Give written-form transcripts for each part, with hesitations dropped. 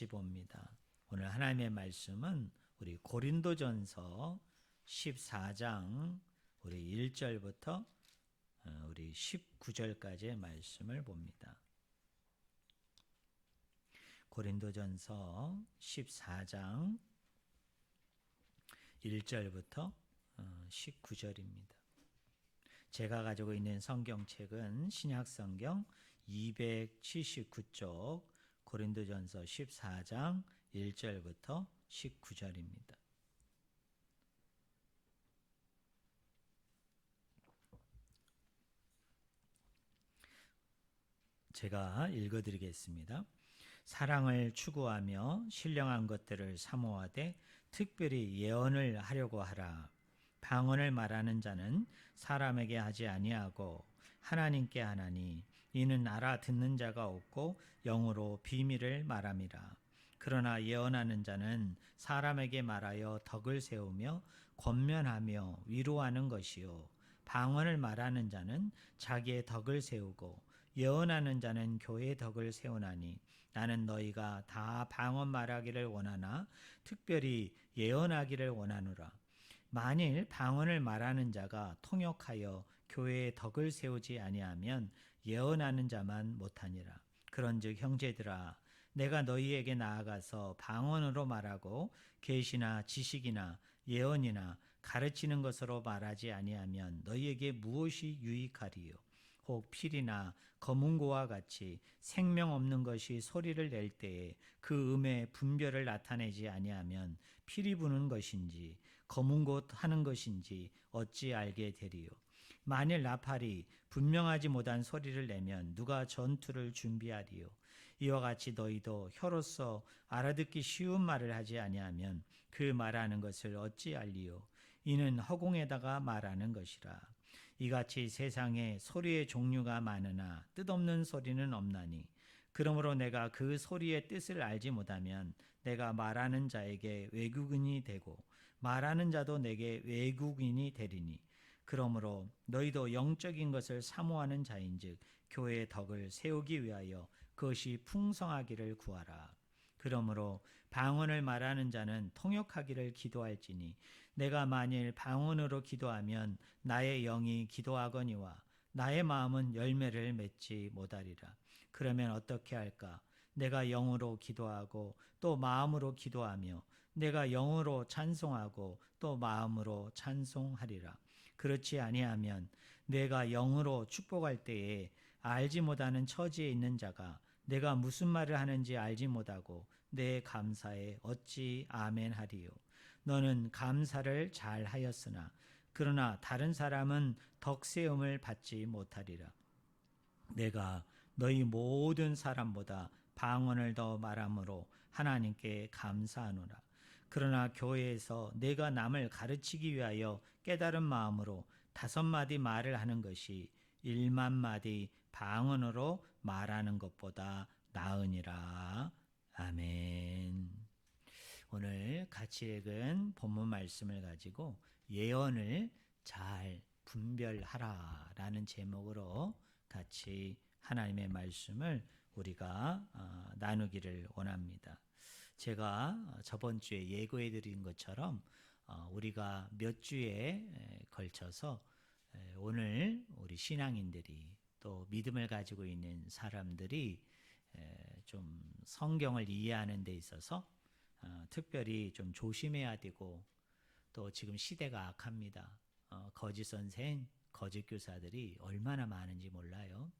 같이 봅니다. 오늘 하나님의 말씀은 우리 고린도전서 14장 우리 1절부터 우리 19절까지의 말씀을 봅니다. 고린도전서 14장 1절부터 19절입니다. 제가 가지고 있는 성경책은 신약성경 279쪽 고린도전서 14장 1절부터 19절입니다. 제가 읽어드리겠습니다. 사랑을 추구하며 신령한 것들을 사모하되 특별히 예언을 하려고 하라. 방언을 말하는 자는 사람에게 하지 아니하고 하나님께 하나니 이는 알아듣는 자가 없고 영으로 비밀을 말함이라. 그러나 예언하는 자는 사람에게 말하여 덕을 세우며 권면하며 위로하는 것이요 방언을 말하는 자는 자기의 덕을 세우고 예언하는 자는 교회의 덕을 세우나니 나는 너희가 다 방언 말하기를 원하나 특별히 예언하기를 원하노라. 만일 방언을 말하는 자가 통역하여 교회의 덕을 세우지 아니하면 예언하는 자만 못하니라. 그런즉 형제들아 내가 너희에게 나아가서 방언으로 말하고 계시나 지식이나 예언이나 가르치는 것으로 말하지 아니하면 너희에게 무엇이 유익하리요? 혹 필이나 검은고와 같이 생명 없는 것이 소리를 낼 때에 그 음의 분별을 나타내지 아니하면 필이 부는 것인지 검은고 하는 것인지 어찌 알게 되리요? 만일 나팔이 분명하지 못한 소리를 내면 누가 전투를 준비하리요? 이와 같이 너희도 혀로서 알아듣기 쉬운 말을 하지 아니하면 그 말하는 것을 어찌 알리요? 이는 허공에다가 말하는 것이라. 이같이 세상에 소리의 종류가 많으나 뜻없는 소리는 없나니 그러므로 내가 그 소리의 뜻을 알지 못하면 내가 말하는 자에게 외국인이 되고 말하는 자도 내게 외국인이 되리니 그러므로 너희도 영적인 것을 사모하는 자인즉 교회의 덕을 세우기 위하여 그것이 풍성하기를 구하라. 그러므로 방언을 말하는 자는 통역하기를 기도할지니 내가 만일 방언으로 기도하면 나의 영이 기도하거니와 나의 마음은 열매를 맺지 못하리라. 그러면 어떻게 할까? 내가 영으로 기도하고 또 마음으로 기도하며 내가 영으로 찬송하고 또 마음으로 찬송하리라. 그렇지 아니하면 내가 영으로 축복할 때에 알지 못하는 처지에 있는 자가 내가 무슨 말을 하는지 알지 못하고 내 감사에 어찌 아멘 하리요? 너는 감사를 잘 하였으나 그러나 다른 사람은 덕세움을 받지 못하리라. 내가 너희 모든 사람보다 방언을 더 말함으로 하나님께 감사하노라. 그러나 교회에서 내가 남을 가르치기 위하여 깨달은 마음으로 5마디 말을 하는 것이 1만마디 방언으로 말하는 것보다 나으니라. 아멘. 오늘 같이 읽은 본문 말씀을 가지고 예언을 잘 분별하라라는 제목으로 같이 하나님의 말씀을 우리가 나누기를 원합니다. 제가 저번 주에 예고해 드린 것처럼 우리가 몇 주에 걸쳐서 오늘 우리 신앙인들이 또 믿음을 가지고 있는 사람들이 좀 성경을 이해하는 데 있어서 특별히 좀 조심해야 되고 또 지금 시대가 악합니다. 거짓 선생, 거짓 교사들이 얼마나 많은지 몰라요.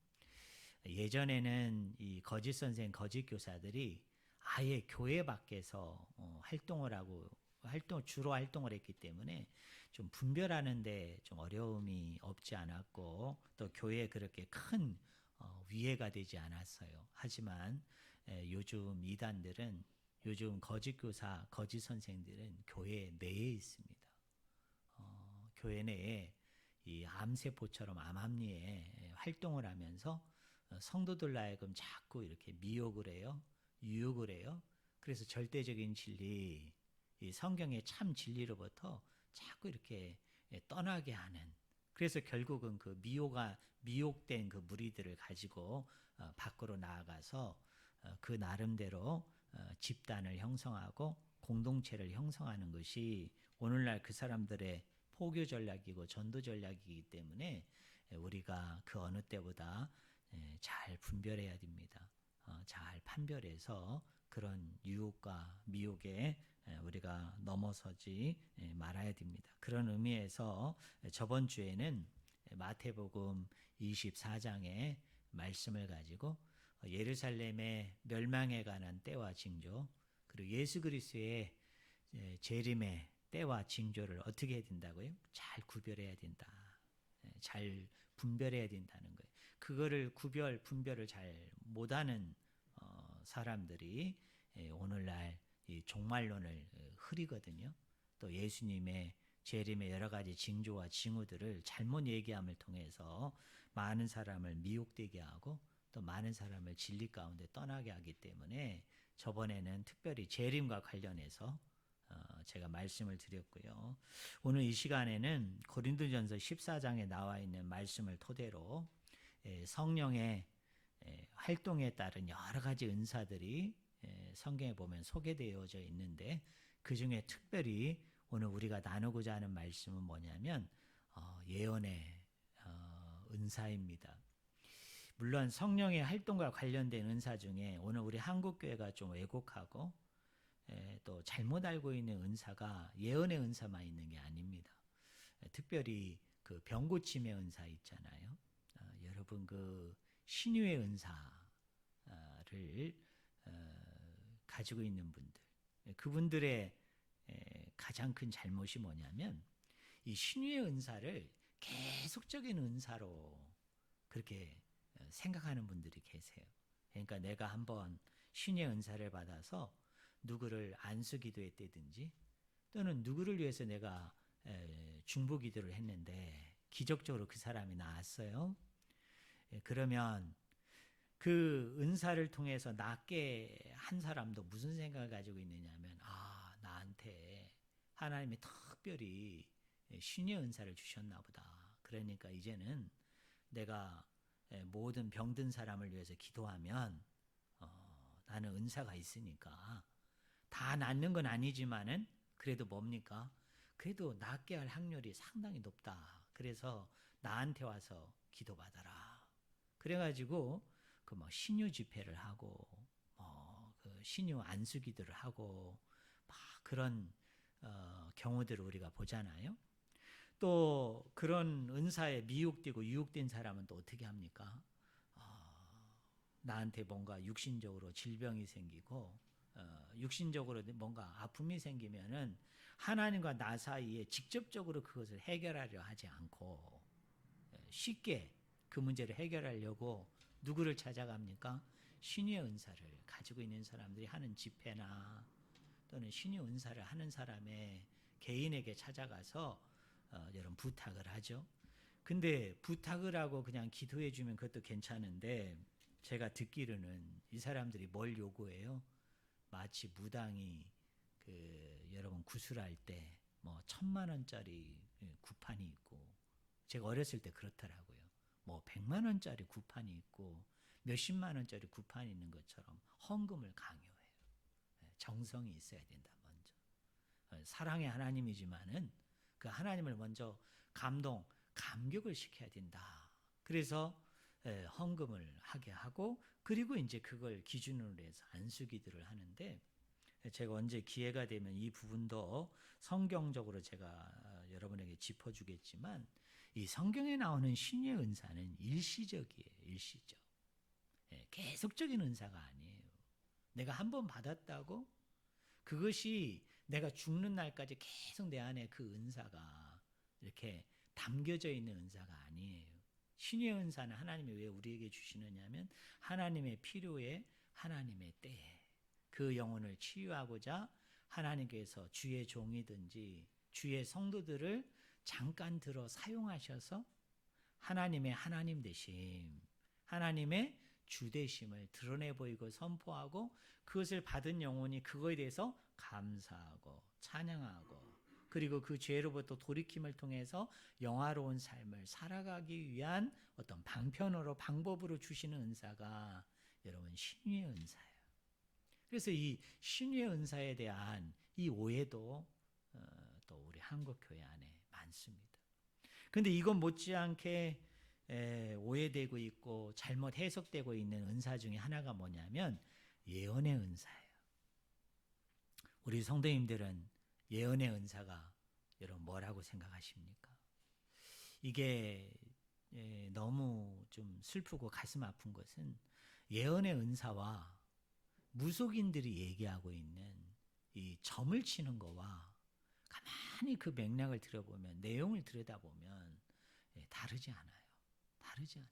예전에는 이 거짓 선생, 거짓 교사들이 아예 교회 밖에서 주로 활동을 했기 때문에 좀 분별하는데 좀 어려움이 없지 않았고 또 교회에 그렇게 큰 위해가 되지 않았어요. 하지만 요즘 이단들은 요즘 거짓 교사, 거짓 선생들은 교회 내에 있습니다. 교회 내에 이 암세포처럼 암암리에 활동을 하면서 성도들 하여금 자꾸 이렇게 미혹을 해요. 유혹을 해요. 그래서 절대적인 진리, 이 성경의 참 진리로부터 자꾸 이렇게 떠나게 하는, 그래서 결국은 그 미혹된 그 무리들을 가지고 밖으로 나아가서 그 나름대로 집단을 형성하고 공동체를 형성하는 것이 오늘날 그 사람들의 포교 전략이고 전도 전략이기 때문에 우리가 그 어느 때보다 잘 분별해야 됩니다. 잘 판별해서 그런 유혹과 미혹에 우리가 넘어서지 말아야 됩니다. 그런 의미에서 저번 주에는 마태복음 24장의 말씀을 가지고 예루살렘의 멸망에 관한 때와 징조, 그리고 예수 그리스도의 재림의 때와 징조를 어떻게 해야 된다고요? 잘 구별해야 된다. 잘 분별해야 된다는 거예요. 그거를 분별을 잘 못하는 사람들이 오늘날 이 종말론을 흐리거든요. 또 예수님의 재림의 여러 가지 징조와 징후들을 잘못 얘기함을 통해서 많은 사람을 미혹되게 하고 또 많은 사람을 진리 가운데 떠나게 하기 때문에 저번에는 특별히 재림과 관련해서 제가 말씀을 드렸고요. 오늘 이 시간에는 고린도전서 14장에 나와 있는 말씀을 토대로 성령의 활동에 따른 여러 가지 은사들이 성경에 보면 소개되어져 있는데 그 중에 특별히 오늘 우리가 나누고자 하는 말씀은 뭐냐면 예언의 은사입니다. 물론 성령의 활동과 관련된 은사 중에 오늘 우리 한국교회가 좀 왜곡하고 또 잘못 알고 있는 은사가 예언의 은사만 있는 게 아닙니다. 특별히 그 병고침의 은사 있잖아요. 여러분 그 신유의 은사를 가지고 있는 분들, 그분들의 가장 큰 잘못이 뭐냐면 이 신유의 은사를 계속적인 은사로 그렇게 생각하는 분들이 계세요. 그러니까 내가 한번 신의 은사를 받아서 누구를 안수 기도했다든지 또는 누구를 위해서 내가 중보 기도를 했는데 기적적으로 그 사람이 나았어요. 그러면 그 은사를 통해서 낫게 한 사람도 무슨 생각을 가지고 있느냐면 나한테 하나님이 특별히 신의 은사를 주셨나 보다. 그러니까 이제는 내가 모든 병든 사람을 위해서 기도하면 나는 은사가 있으니까 다 낫는 건 아니지만은 그래도 뭡니까? 그래도 낫게 할 확률이 상당히 높다. 그래서 나한테 와서 기도받아라. 그래가지고 그 뭐 신유 집회를 하고 그 신유 안수 기도를 하고 막 그런 경우들을 우리가 보잖아요. 또 그런 은사에 미혹되고 유혹된 사람은 또 어떻게 합니까? 나한테 뭔가 육신적으로 질병이 생기고 육신적으로 뭔가 아픔이 생기면은 하나님과 나 사이에 직접적으로 그것을 해결하려 하지 않고 쉽게 그 문제를 해결하려고 누구를 찾아갑니까? 신의 은사를 가지고 있는 사람들이 하는 집회나 또는 신의 은사를 하는 사람의 개인에게 찾아가서 여러분 부탁을 하죠. 근데 부탁을 하고 그냥 기도해 주면 그것도 괜찮은데 제가 듣기로는 이 사람들이 뭘 요구해요? 마치 무당이 여러분 구술할 때 뭐 1,000,000원짜리 구판이 있고 제가 어렸을 때 그렇더라고요. 뭐 100만 원짜리 구판이 있고 몇십만 원짜리 구판이 있는 것처럼 헌금을 강요해요. 정성이 있어야 된다 먼저. 사랑의 하나님이지만은 그 하나님을 먼저 감격을 시켜야 된다. 그래서 헌금을 하게 하고 그리고 이제 그걸 기준으로 해서 안수기도를 하는데 제가 언제 기회가 되면 이 부분도 성경적으로 제가 여러분에게 짚어주겠지만 이 성경에 나오는 신의 은사는 일시적이에요. 일시적. 계속적인 은사가 아니에요. 내가 한 번 받았다고 그것이 내가 죽는 날까지 계속 내 안에 그 은사가 이렇게 담겨져 있는 은사가 아니에요. 신의 은사는 하나님이 왜 우리에게 주시느냐면 하나님의 필요에 하나님의 때에 그 영혼을 치유하고자 하나님께서 주의 종이든지 주의 성도들을 잠깐 들어 사용하셔서 하나님의 하나님 되심, 하나님의 주 되심을 드러내 보이고 선포하고 그것을 받은 영혼이 그거에 대해서 감사하고 찬양하고 그리고 그 죄로부터 돌이킴을 통해서 영화로운 삶을 살아가기 위한 어떤 방편으로 방법으로 주시는 은사가 여러분 신유의 은사예요. 그래서 이 신유의 은사에 대한 이 오해도 또 우리 한국 교회 안에 많습니다. 그런데 이건 못지않게 오해되고 있고 잘못 해석되고 있는 은사 중에 하나가 뭐냐면 예언의 은사예요. 우리 성도님들은 예언의 은사가 여러분 뭐라고 생각하십니까? 이게 너무 좀 슬프고 가슴 아픈 것은 예언의 은사와 무속인들이 얘기하고 있는 이 점을 치는 거와 가만히 그 맥락을 들여보면, 내용을 들여다보면 다르지 않아요. 다르지 않아요.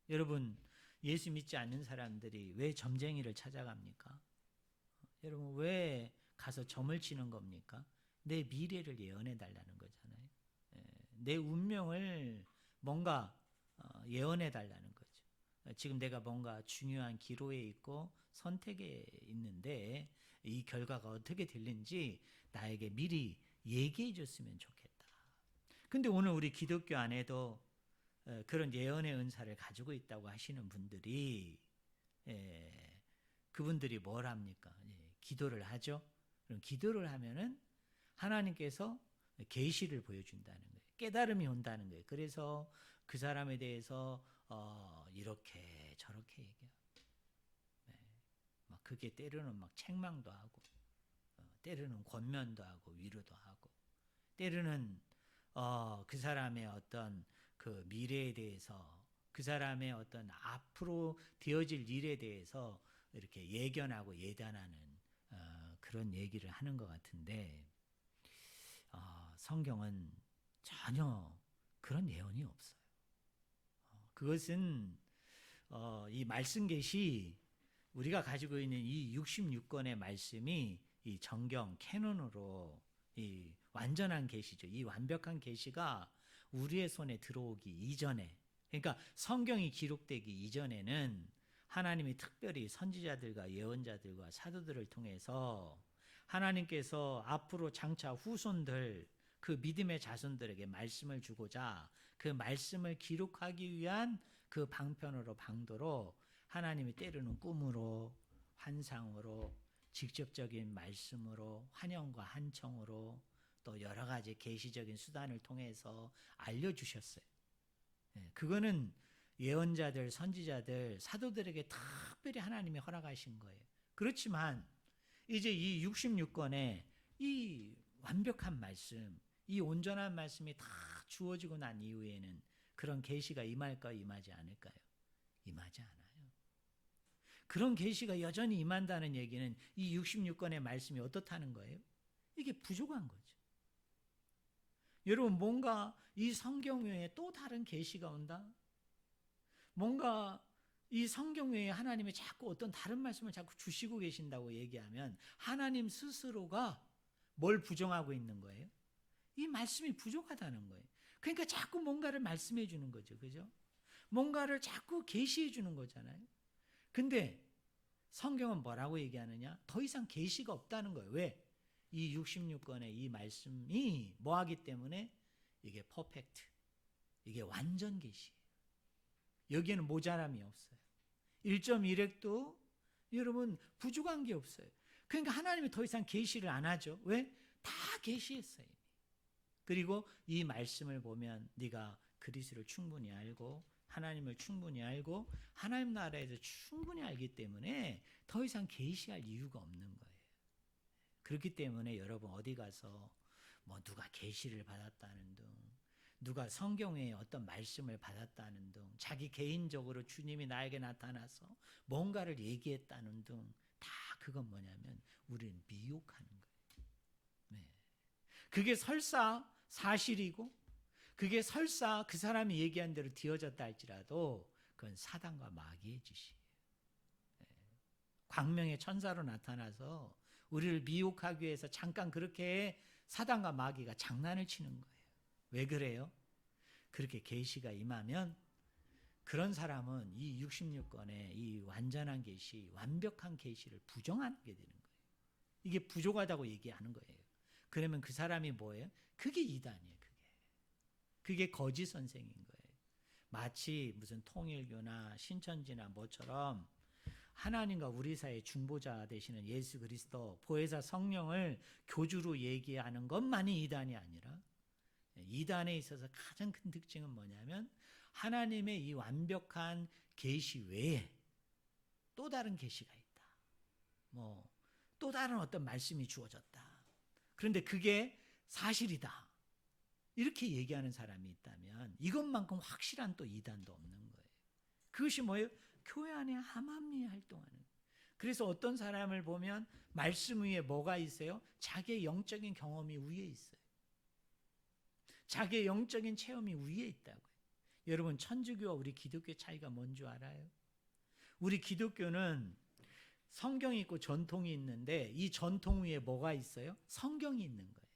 여러분, 예수 믿지 않는 사람들이 왜 점쟁이를 찾아갑니까? 여러분, 왜 가서 점을 치는 겁니까? 내 미래를 예언해 달라는 거잖아요. 내 운명을 뭔가 예언해 달라는 거죠. 지금 내가 뭔가 중요한 기로에 있고 선택에 있는데 이 결과가 어떻게 될는지 나에게 미리 얘기해 줬으면 좋겠다. 근데 오늘 우리 기독교 안에도 그런 예언의 은사를 가지고 있다고 하시는 분들이 그분들이 뭘 합니까? 기도를 하죠. 그럼 기도를 하면은 하나님께서 계시를 보여준다는 거예요. 깨달음이 온다는 거예요. 그래서 그 사람에 대해서 이렇게 저렇게 얘기해요. 막 그게 때로는 막 책망도 하고, 때로는 권면도 하고, 위로도 하고, 때로는 그 사람의 어떤 그 미래에 대해서, 그 사람의 어떤 앞으로 되어질 일에 대해서 이렇게 예견하고 예단하는 그런 얘기를 하는 것 같은데, 성경은 전혀 그런 예언이 없어요. 그것은 이 말씀 계시, 우리가 가지고 있는 이 66권의 말씀이 이 정경 캐논으로 이 완전한 계시죠. 이 완벽한 계시가 우리의 손에 들어오기 이전에, 그러니까 성경이 기록되기 이전에는 하나님이 특별히 선지자들과 예언자들과 사도들을 통해서 하나님께서 앞으로 장차 후손들, 그 믿음의 자손들에게 말씀을 주고자 그 말씀을 기록하기 위한 그 방편으로 방도로 하나님이 때로는 꿈으로, 환상으로, 직접적인 말씀으로, 환영과 한청으로, 또 여러 가지 계시적인 수단을 통해서 알려주셨어요. 그거는 예언자들, 선지자들, 사도들에게 특별히 하나님이 허락하신 거예요. 그렇지만 이제 이 66권의 이 완벽한 말씀, 이 온전한 말씀이 다 주어지고 난 이후에는 그런 계시가 임할까요? 임하지 않을까요? 임하지 않아요. 그런 계시가 여전히 임한다는 얘기는 이 66권의 말씀이 어떻다는 거예요? 이게 부족한 거죠. 여러분, 뭔가 이 성경 외에 또 다른 계시가 온다? 뭔가 이 성경 외에 하나님이 자꾸 어떤 다른 말씀을 자꾸 주시고 계신다고 얘기하면 하나님 스스로가 뭘 부정하고 있는 거예요? 이 말씀이 부족하다는 거예요. 그러니까 자꾸 뭔가를 말씀해 주는 거죠. 그죠? 뭔가를 자꾸 계시해 주는 거잖아요. 근데 성경은 뭐라고 얘기하느냐? 더 이상 계시가 없다는 거예요. 왜? 이 66권의 이 말씀이 뭐하기 때문에 이게 퍼펙트, 이게 완전 계시예요. 여기에는 모자람이 없어요. 1.1획도 여러분 부족한 게 없어요. 그러니까 하나님이 더 이상 계시를 안 하죠. 왜? 다 계시했어요. 그리고 이 말씀을 보면 네가 그리스도를 충분히 알고 하나님을 충분히 알고 하나님 나라에서 충분히 알기 때문에 더 이상 계시할 이유가 없는 거예요. 그렇기 때문에 여러분 어디 가서 뭐 누가 계시를 받았다는 등, 누가 성경에 어떤 말씀을 받았다는 등, 자기 개인적으로 주님이 나에게 나타나서 뭔가를 얘기했다는 등, 다 그건 뭐냐면 우리는 미혹하는 거예요. 네. 그게 설사 사실이고 그게 설사 그 사람이 얘기한 대로 되어졌다 할지라도 그건 사단과 마귀의 짓이에요. 광명의 천사로 나타나서 우리를 미혹하기 위해서 잠깐 그렇게 사단과 마귀가 장난을 치는 거예요. 왜 그래요? 그렇게 계시가 임하면 그런 사람은 이 66권의 이 완전한 계시, 완벽한 계시를 부정하게 되는 거예요. 이게 부족하다고 얘기하는 거예요. 그러면 그 사람이 뭐예요? 그게 이단이에요. 그게 거짓 선생인 거예요. 마치 무슨 통일교나 신천지나 뭐처럼 하나님과 우리 사이의 중보자 되시는 예수 그리스도, 보혜사 성령을 교주로 얘기하는 것만이 이단이 아니라, 이단에 있어서 가장 큰 특징은 뭐냐면 하나님의 이 완벽한 계시 외에 또 다른 계시가 있다. 또 다른 어떤 말씀이 주어졌다. 그런데 그게 사실이다. 이렇게 얘기하는 사람이 있다면 이것만큼 확실한 또 이단도 없는 거예요. 그것이 뭐예요? 교회 안에 암암리에 활동하는 거예요. 그래서 어떤 사람을 보면 말씀 위에 뭐가 있어요? 자기의 영적인 경험이 위에 있어요. 자기의 영적인 체험이 위에 있다고요. 여러분, 천주교와 우리 기독교의 차이가 뭔 줄 알아요? 우리 기독교는 성경이 있고 전통이 있는데 이 전통 위에 뭐가 있어요? 성경이 있는 거예요.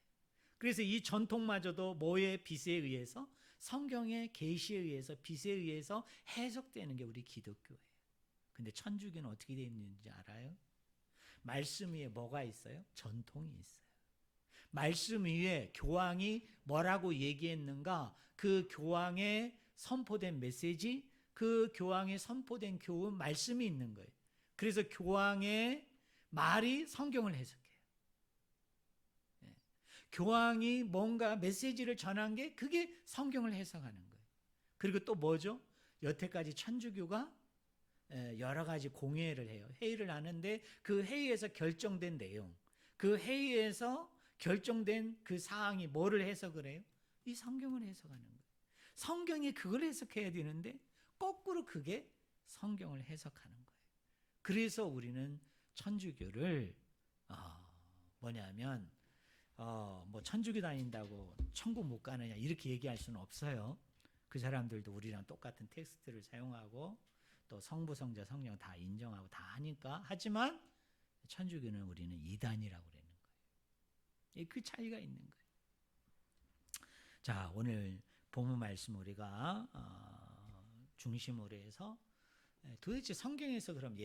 그래서 이 전통마저도 뭐의 빛에 의해서, 성경의 계시에 의해서, 빛에 의해서 해석되는 게 우리 기독교예요. 근데 천주교는 어떻게 되어 있는지 알아요? 말씀 위에 뭐가 있어요? 전통이 있어요. 말씀 위에 교황이 뭐라고 얘기했는가, 그 교황의 선포된 메시지, 그 교황의 선포된 교훈, 말씀이 있는 거예요. 그래서 교황의 말이 성경을 해석해요. 교황이 뭔가 메시지를 전한 게 그게 성경을 해석하는 거예요. 그리고 또 뭐죠? 여태까지 천주교가 여러 가지 공회를 해요. 회의를 하는데 그 회의에서 결정된 내용, 그 회의에서 결정된 그 사항이 뭐를 해석을 해요? 이 성경을 해석하는 거예요. 성경이 그걸 해석해야 되는데 거꾸로 그게 성경을 해석하는 거예요. 그래서 우리는 천주교를 뭐냐면 천주교 다닌다고 천국 못 가느냐 이렇게 얘기할 수는 없어요. 그 사람들도 우리랑 똑같은 텍스트를 사용하고 또 성부, 성자, 성령 다 인정하고 다 하니까. 하지만 천주교는 우리는 이단이라고 그러는 거예요. 그 차이가 있는 거예요. 자, 오늘 본문 말씀 우리가 중심으로 해서 도대체 성경에서 그럼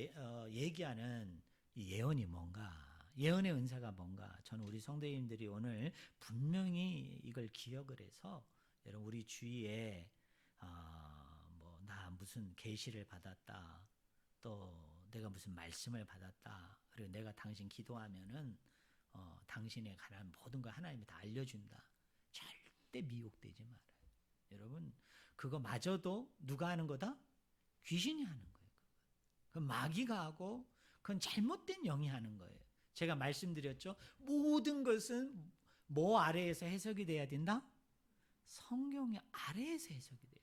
얘기하는 이 예언이 뭔가, 예언의 은사가 뭔가, 저는 우리 성도님들이 오늘 분명히 이걸 기억을 해서 여러분 우리 주위에 나 무슨 계시를 받았다, 또 내가 무슨 말씀을 받았다, 그리고 내가 당신 기도하면은 당신에 관한 모든 걸 하나님이 다 알려준다. 절대 미혹되지 말아요. 여러분, 그거 마저도 누가 하는 거다? 귀신이 하는 거예요. 그건 마귀가 하고 그건 잘못된 영이 하는 거예요. 제가 말씀드렸죠. 모든 것은 뭐 아래에서 해석이 돼야 된다? 성경의 아래에서 해석이 돼야 돼요.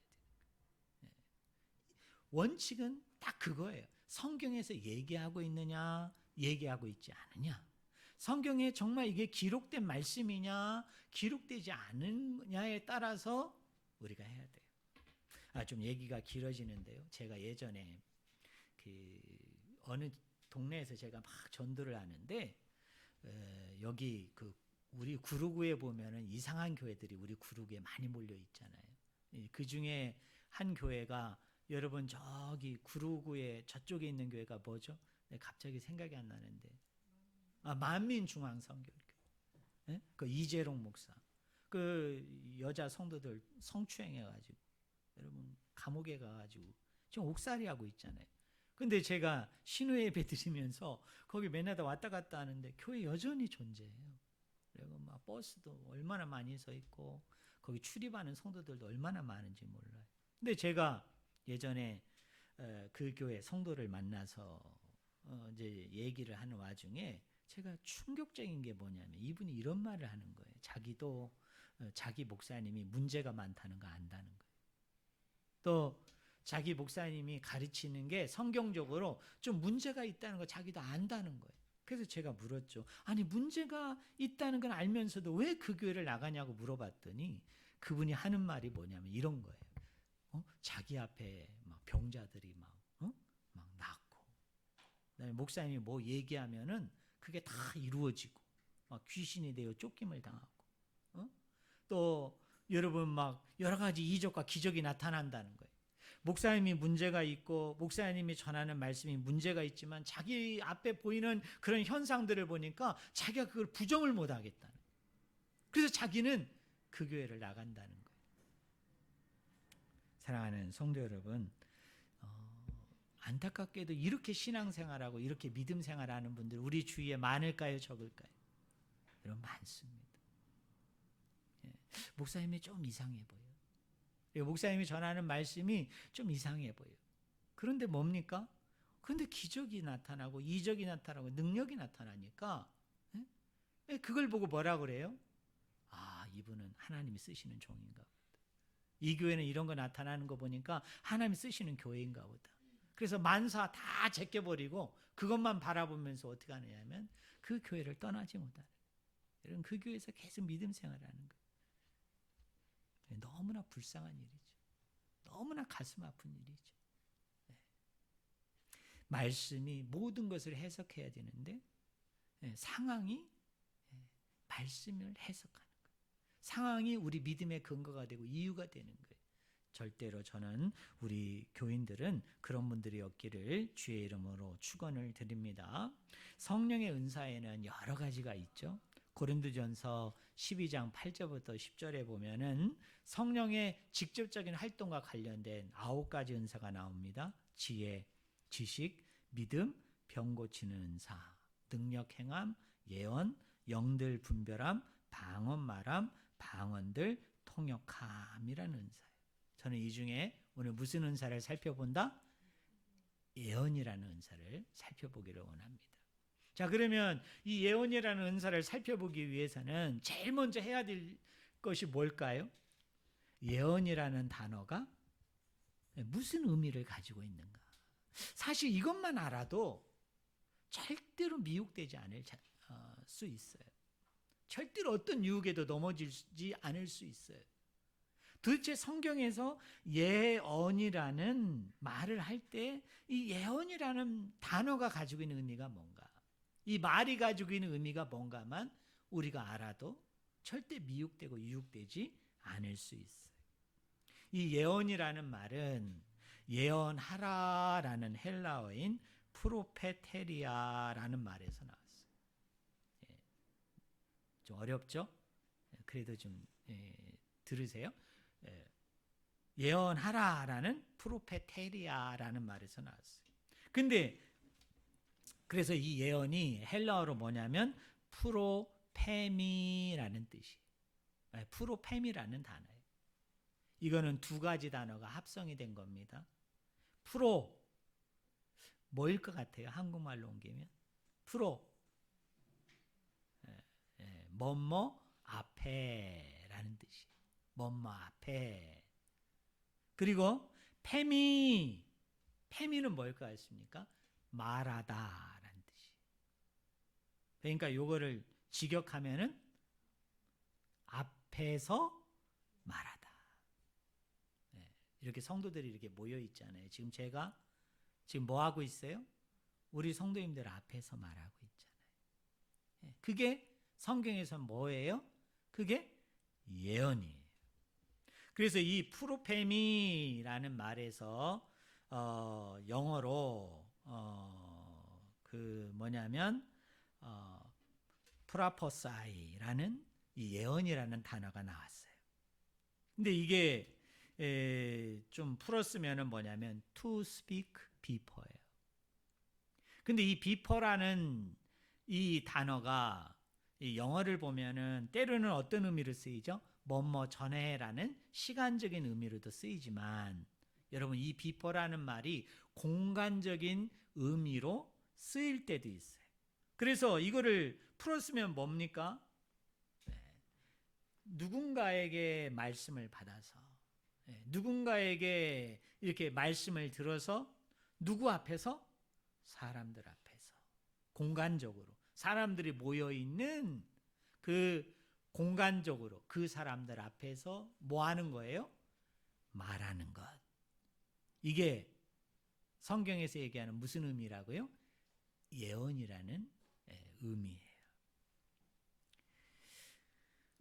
원칙은 딱 그거예요. 성경에서 얘기하고 있느냐, 얘기하고 있지 않느냐. 성경에 정말 이게 기록된 말씀이냐, 기록되지 않느냐에 따라서 우리가 해야 돼요. 좀 얘기가 길어지는데요. 제가 예전에 어느 동네에서 제가 막 전도를 하는데 여기 우리 구루구에 보면은 이상한 교회들이 우리 구루구에 많이 몰려 있잖아요. 그 중에 한 교회가, 여러분 저기 구루구에 저쪽에 있는 교회가 뭐죠? 갑자기 생각이 안 나는데 만민중앙성결교. 그 이재롱 목사, 그 여자 성도들 성추행해가지고 여러분 감옥에 가가지고 지금 옥살이 하고 있잖아요. 근데 제가 신우 예배 드리면서 거기 맨날 왔다 갔다 하는데 교회 여전히 존재해요. 그리고 막 버스도 얼마나 많이 서 있고 거기 출입하는 성도들도 얼마나 많은지 몰라요. 근데 제가 예전에 그 교회 성도를 만나서 이제 얘기를 하는 와중에 제가 충격적인 게 뭐냐면 이분이 이런 말을 하는 거예요. 자기도 자기 목사님이 문제가 많다는 거 안다는 거예요. 또 자기 목사님이 가르치는 게 성경적으로 좀 문제가 있다는 거 자기도 안다는 거예요. 그래서 제가 물었죠. 아니 문제가 있다는 건 알면서도 왜 그 교회를 나가냐고 물어봤더니 그분이 하는 말이 뭐냐면 이런 거예요. 자기 앞에 막 병자들이 막 낫고, 그다음에 목사님이 뭐 얘기하면은 그게 다 이루어지고, 막 귀신이 되어 쫓김을 당하고, 또 여러분 막 여러 가지 이적과 기적이 나타난다는 거예요. 목사님이 문제가 있고 목사님이 전하는 말씀이 문제가 있지만 자기 앞에 보이는 그런 현상들을 보니까 자기가 그걸 부정을 못 하겠다는 거예요. 그래서 자기는 그 교회를 나간다는 거예요. 사랑하는 성도 여러분, 안타깝게도 이렇게 신앙생활하고 이렇게 믿음생활하는 분들 우리 주위에 많을까요, 적을까요? 여러분, 많습니다. 예. 목사님이 좀 이상해 보여요. 목사님이 전하는 말씀이 좀 이상해 보여요. 그런데 뭡니까? 그런데 기적이 나타나고 이적이 나타나고 능력이 나타나니까 그걸 보고 뭐라 그래요? 아, 이분은 하나님이 쓰시는 종인가 보다. 이 교회는 이런 거 나타나는 거 보니까 하나님이 쓰시는 교회인가 보다. 그래서 만사 다 제껴버리고 그것만 바라보면서 어떻게 하느냐면 그 교회를 떠나지 못하는 거예요. 여러분, 그 교회에서 계속 믿음 생활하는 거예요. 너무나 불쌍한 일이죠. 너무나 가슴 아픈 일이죠. 말씀이 모든 것을 해석해야 되는데 상황이 말씀을 해석하는 거예요. 상황이 우리 믿음의 근거가 되고 이유가 되는 거예요. 절대로 저는 우리 교인들은 그런 분들이 없기를 주의 이름으로 축원을 드립니다. 성령의 은사에는 여러 가지가 있죠. 고린도전서 12장 8절부터 10절에 보면은 성령의 직접적인 활동과 관련된 9가지 은사가 나옵니다. 지혜, 지식, 믿음, 병 고치는 은사, 능력 행함, 예언, 영들 분별함, 방언 말함, 방언들 통역함이라는 은사예요. 저는 이 중에 오늘 무슨 은사를 살펴본다? 예언이라는 은사를 살펴보기를 원합니다. 자, 그러면 이 예언이라는 은사를 살펴보기 위해서는 제일 먼저 해야 될 것이 뭘까요? 예언이라는 단어가 무슨 의미를 가지고 있는가? 사실 이것만 알아도 절대로 미혹되지 않을 수 있어요. 절대로 어떤 유혹에도 넘어지지 않을 수 있어요. 도대체 성경에서 예언이라는 말을 할 때 이 예언이라는 단어가 가지고 있는 의미가 뭔가, 이 말이 가지고 있는 의미가 뭔가만 우리가 알아도 절대 미혹되고 유혹되지 않을 수 있어요. 이 예언이라는 말은 예언하라라는 헬라어인 프로페테리아라는 말에서 나왔어요. 좀 어렵죠? 그래도 좀 들으세요. 예언하라라는 프로페테리아라는 말에서 나왔어요. 근데 그래서 이 예언이 헬라어로 뭐냐면 프로페미라는 뜻이에요. 프로페미라는 단어예요. 이거는 두 가지 단어가 합성이 된 겁니다. 프로, 뭐일 것 같아요? 한국말로 옮기면 프로, 뭐뭐 앞에라는 뜻이에요. 뭐뭐 앞에. 그리고 페미는 뭘까 했습니까? 말하다라는 뜻이에요. 그러니까 요거를 직역하면은 앞에서 말하다. 이렇게 성도들이 이렇게 모여 있잖아요. 제가 뭐 하고 있어요? 우리 성도님들 앞에서 말하고 있잖아요. 그게 성경에서 뭐예요? 그게 예언이에요. 그래서 이 프로페미라는 말에서 영어로 프라포사이라는 이 예언이라는 단어가 나왔어요. 근데 이게 좀 풀었으면은 뭐냐면 to speak before예요. 근데 이 before라는 이 단어가 이 영어를 보면은 때로는 어떤 의미로 쓰이죠? 뭐뭐 전에라는 시간적인 의미로도 쓰이지만 여러분, 이 before라는 말이 공간적인 의미로 쓰일 때도 있어요. 그래서 이거를 풀었으면 뭡니까? 누군가에게 말씀을 받아서 누군가에게 이렇게 말씀을 들어서 누구 앞에서? 사람들 앞에서 공간적으로 사람들이 모여있는 그 공간적으로 그 사람들 앞에서 뭐 하는 거예요? 말하는 것. 이게 성경에서 얘기하는 무슨 의미라고요? 예언이라는 의미예요.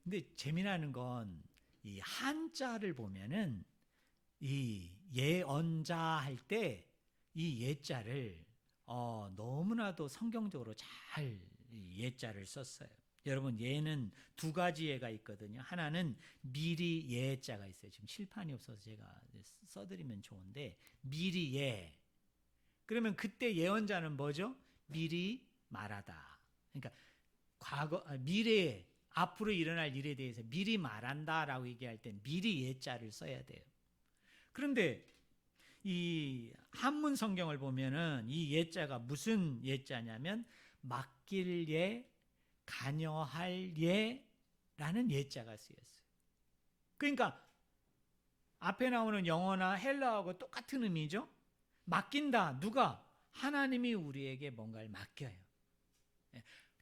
근데 재미나는 건 이 한자를 보면은 이 예언자 할 때 이 예자를 너무나도 성경적으로 잘 예자를 썼어요. 여러분, 예는 두 가지 예가 있거든요. 하나는 미리 예자가 있어요. 지금 칠판이 없어서 제가 써드리면 좋은데 미리 예, 그러면 그때 예언자는 뭐죠? 미리 말하다. 그러니까 미래에 앞으로 일어날 일에 대해서 미리 말한다라고 얘기할 땐 미리 예자를 써야 돼요. 그런데 이 한문 성경을 보면은 이 예자가 무슨 예자냐면 맡길 예, 관여할 예라는 예자가 쓰였어요. 그러니까 앞에 나오는 영어나 헬라어하고 똑같은 의미죠. 맡긴다. 누가? 하나님이 우리에게 뭔가를 맡겨요.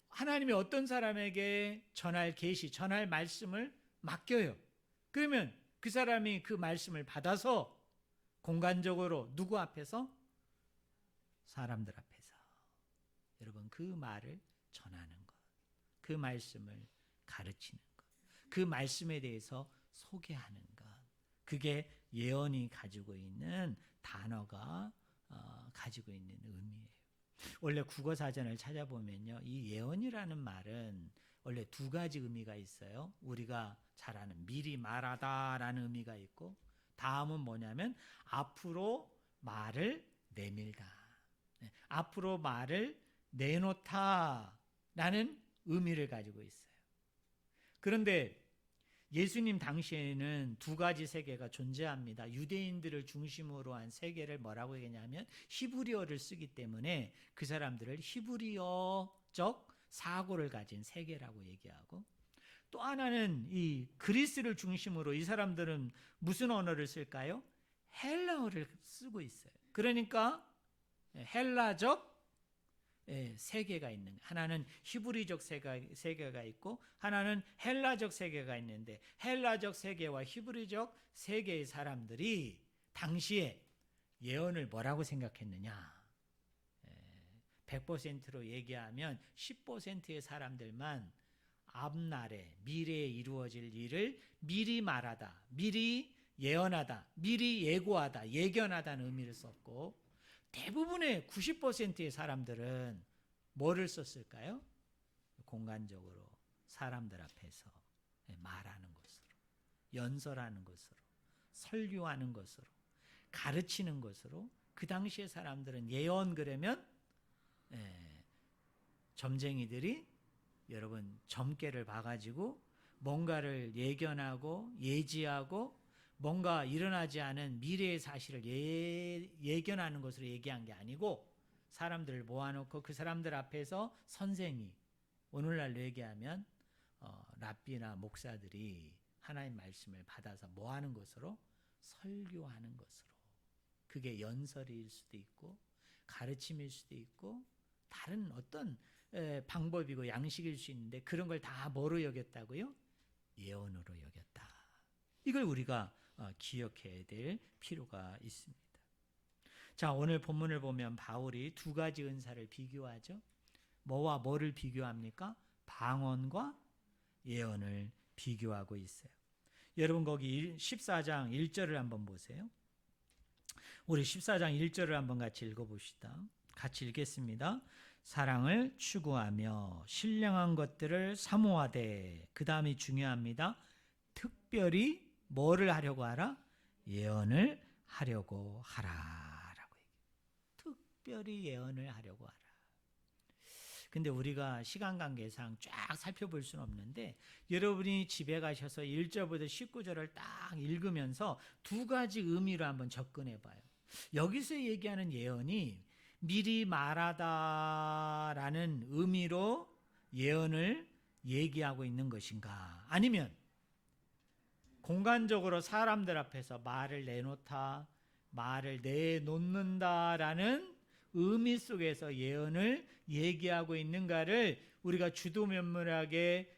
하나님이 어떤 사람에게 전할 계시, 전할 말씀을 맡겨요. 그러면 그 사람이 그 말씀을 받아서 공간적으로 누구 앞에서? 사람들 앞에서. 여러분, 그 말을 전하는 것, 그 말씀을 가르치는 것, 그 말씀에 대해서 소개하는 것, 그게 예언이 가지고 있는 단어가 가지고 있는 의미예요. 원래 국어사전을 찾아보면요, 이 예언이라는 말은 원래 두 가지 의미가 있어요. 우리가 잘 아는 미리 말하다라는 의미가 있고, 다음은 뭐냐면 앞으로 말을 내밀다, 앞으로 말을 내놓다라는 의미를 가지고 있어요. 그런데 예수님 당시에는 두 가지 세계가 존재합니다. 유대인들을 중심으로 한 세계를 뭐라고 얘기하냐면 히브리어를 쓰기 때문에 그 사람들을 히브리어적 사고를 가진 세계라고 얘기하고, 또 하나는 이 그리스를 중심으로 이 사람들은 무슨 언어를 쓸까요? 헬라어를 쓰고 있어요. 그러니까 헬라적 세계가 있는, 하나는 히브리적 세계가 있고 하나는 헬라적 세계가 있는데, 헬라적 세계와 히브리적 세계의 사람들이 당시에 예언을 뭐라고 생각했느냐? 100%로 얘기하면 10%의 사람들만 앞날에 미래에 이루어질 일을 미리 말하다, 미리 예언하다, 미리 예고하다, 예견하다는 의미를 썼고, 대부분의 90%의 사람들은 뭐를 썼을까요? 공간적으로 사람들 앞에서 말하는 것으로, 연설하는 것으로, 설교하는 것으로, 가르치는 것으로. 그 당시의 사람들은 예언 그러면 점쟁이들이 여러분 점괘를 봐가지고 뭔가를 예견하고 예지하고 뭔가 일어나지 않은 미래의 사실을 예견하는 것으로 얘기한 게 아니고, 사람들을 모아놓고 그 사람들 앞에서 선생이, 오늘날로 얘기하면 랍비나 목사들이 하나님 말씀을 받아서 뭐하는 것으로? 설교하는 것으로. 그게 연설일 수도 있고 가르침일 수도 있고 다른 어떤 방법이고 양식일 수 있는데, 그런 걸 다 뭐로 여겼다고요? 예언으로 여겼다. 이걸 우리가 기억해야 될 필요가 있습니다. 자, 오늘 본문을 보면 바울이 두 가지 은사를 비교하죠. 뭐와 뭐를 비교합니까? 방언과 예언을 비교하고 있어요. 여러분 거기 14장 1절을 한번 보세요. 우리 14장 1절을 한번 같이 읽어봅시다. 같이 읽겠습니다. 사랑을 추구하며 신령한 것들을 사모하되, 그 다음이 중요합니다. 특별히 뭐를 하려고 하라? 예언을 하려고 하라라고 얘기해요. 특별히 예언을 하려고 하라. 근데 우리가 시간 관계상 쫙 살펴볼 수는 없는데, 여러분이 집에 가셔서 1절부터 19절을 딱 읽으면서 두 가지 의미로 한번 접근해 봐요. 여기서 얘기하는 예언이 미리 말하다라는 의미로 예언을 얘기하고 있는 것인가, 아니면 공간적으로 사람들 앞에서 말을 내놓다, 말을 내놓는다라는 의미 속에서 예언을 얘기하고 있는가를 우리가 주도면밀하게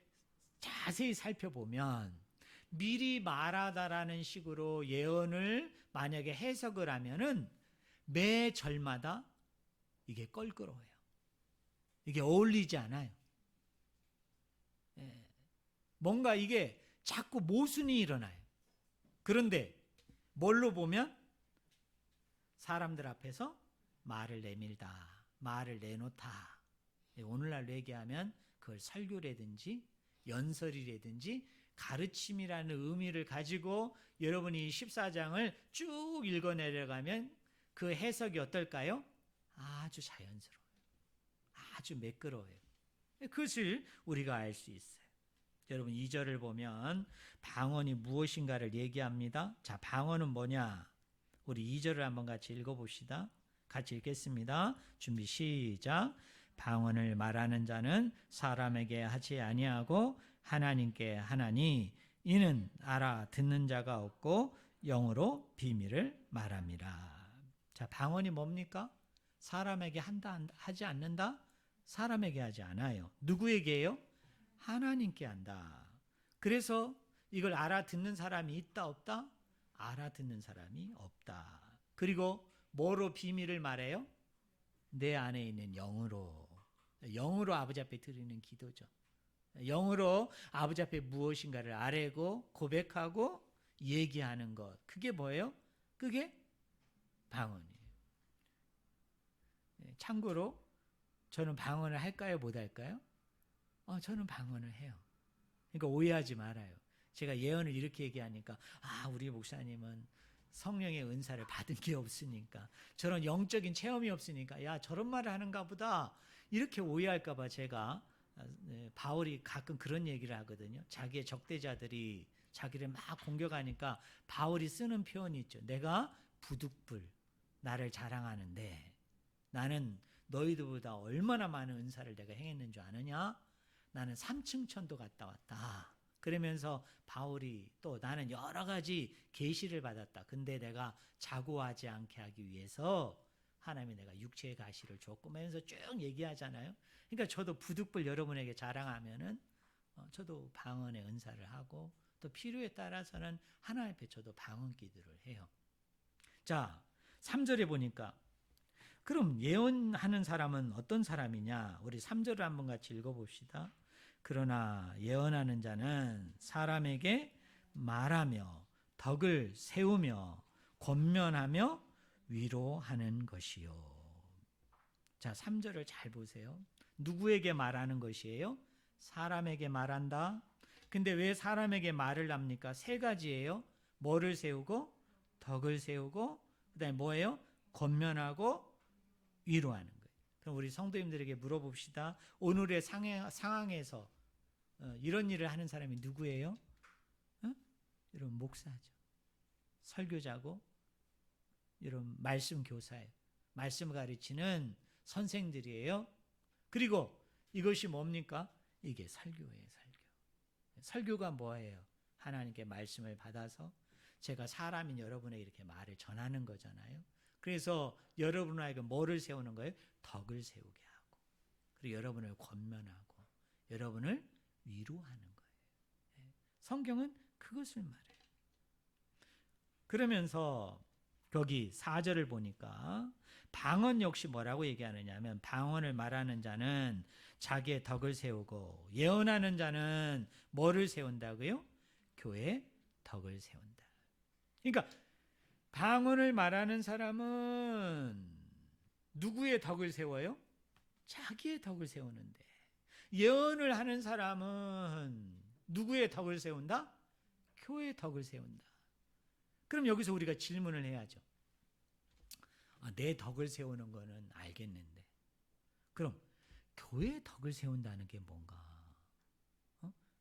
자세히 살펴보면, 미리 말하다라는 식으로 예언을 만약에 해석을 하면은 매 절마다 이게 껄끄러워요. 이게 어울리지 않아요. 뭔가 이게 자꾸 모순이 일어나요. 그런데 뭘로 보면 사람들 앞에서 말을 내밀다, 말을 내놓다. 오늘날로 얘기하면 그걸 설교라든지 연설이라든지 가르침이라는 의미를 가지고 여러분이 14장을 쭉 읽어 내려가면 그 해석이 어떨까요? 아주 자연스러워요. 아주 매끄러워요. 그것을 우리가 알 수 있어요. 여러분 2절을 보면 방언이 무엇인가를 얘기합니다. 자, 방언은 뭐냐? 우리 2절을 한번 같이 읽어봅시다. 같이 읽겠습니다. 준비 시작. 방언을 말하는 자는 사람에게 하지 아니하고 하나님께 하나니 이는 알아듣는 자가 없고 영으로 비밀을 말합니다. 자, 방언이 뭡니까? 사람에게 한다 하지 않는다? 사람에게 하지 않아요. 누구에게요? 하나님께 한다. 그래서 이걸 알아듣는 사람이 있다 없다? 알아듣는 사람이 없다. 그리고 뭐로 비밀을 말해요? 내 안에 있는 영으로. 영으로 아버지 앞에 드리는 기도죠. 영으로 아버지 앞에 무엇인가를 아뢰고 고백하고 얘기하는 것. 그게 뭐예요? 그게 방언이에요. 참고로 저는 방언을 할까요? 못 할까요? 저는 방언을 해요. 그러니까 오해하지 말아요. 제가 예언을 이렇게 얘기하니까 우리 목사님은 성령의 은사를 받은 게 없으니까 저런 영적인 체험이 없으니까 야 저런 말을 하는가 보다 이렇게 오해할까 봐 제가 바울이 가끔 그런 얘기를 하거든요. 자기의 적대자들이 자기를 막 공격하니까 바울이 쓰는 표현이 있죠. 내가 부득불 나를 자랑하는데 나는 너희들보다 얼마나 많은 은사를 내가 행했는 줄 아느냐? 나는 3층 천도 갔다 왔다. 그러면서 바울이 또 나는 여러 가지 계시를 받았다. 근데 내가 자고하지 않게 하기 위해서 하나님이 내가 육체의 가시를 줬고 하면서 쭉 얘기하잖아요. 그러니까 저도 부득불 여러분에게 자랑하면은 저도 방언의 은사를 하고 또 필요에 따라서는 하나님 앞에 저도 방언 기도를 해요. 자, 3절에 보니까 그럼 예언하는 사람은 어떤 사람이냐? 우리 3절을 한번 같이 읽어봅시다. 그러나 예언하는 자는 사람에게 말하며 덕을 세우며 권면하며 위로하는 것이요. 자, 3절을 잘 보세요. 누구에게 말하는 것이에요? 사람에게 말한다. 근데 왜 사람에게 말을 합니까? 세 가지예요. 뭐를 세우고 덕을 세우고 그다음에 뭐예요? 권면하고 위로하는 거예요. 그럼 우리 성도님들에게 물어봅시다. 오늘의 상황에서 이런 일을 하는 사람이 누구예요? 여러분 목사죠. 설교자고 여러분 말씀 교사예요. 말씀 가르치는 선생들이에요. 그리고 이것이 뭡니까? 이게 설교예요. 설교가 뭐예요? 하나님께 말씀을 받아서 제가 사람인 여러분에게 이렇게 말을 전하는 거잖아요. 그래서 여러분에게 뭐를 세우는 거예요? 덕을 세우게 하고 그리고 여러분을 권면하고 여러분을 위로하는 거예요. 성경은 그것을 말해요. 그러면서 거기 4절을 보니까 방언 역시 뭐라고 얘기하느냐 하면 방언을 말하는 자는 자기의 덕을 세우고 예언하는 자는 뭐를 세운다고요? 교회의 덕을 세운다. 그러니까 방언을 말하는 사람은 누구의 덕을 세워요? 자기의 덕을 세우는데 예언을 하는 사람은 누구의 덕을 세운다? 교회의 덕을 세운다. 그럼 여기서 우리가 질문을 해야죠. 내 덕을 세우는 거는 알겠는데 그럼 교회의 덕을 세운다는 게 뭔가?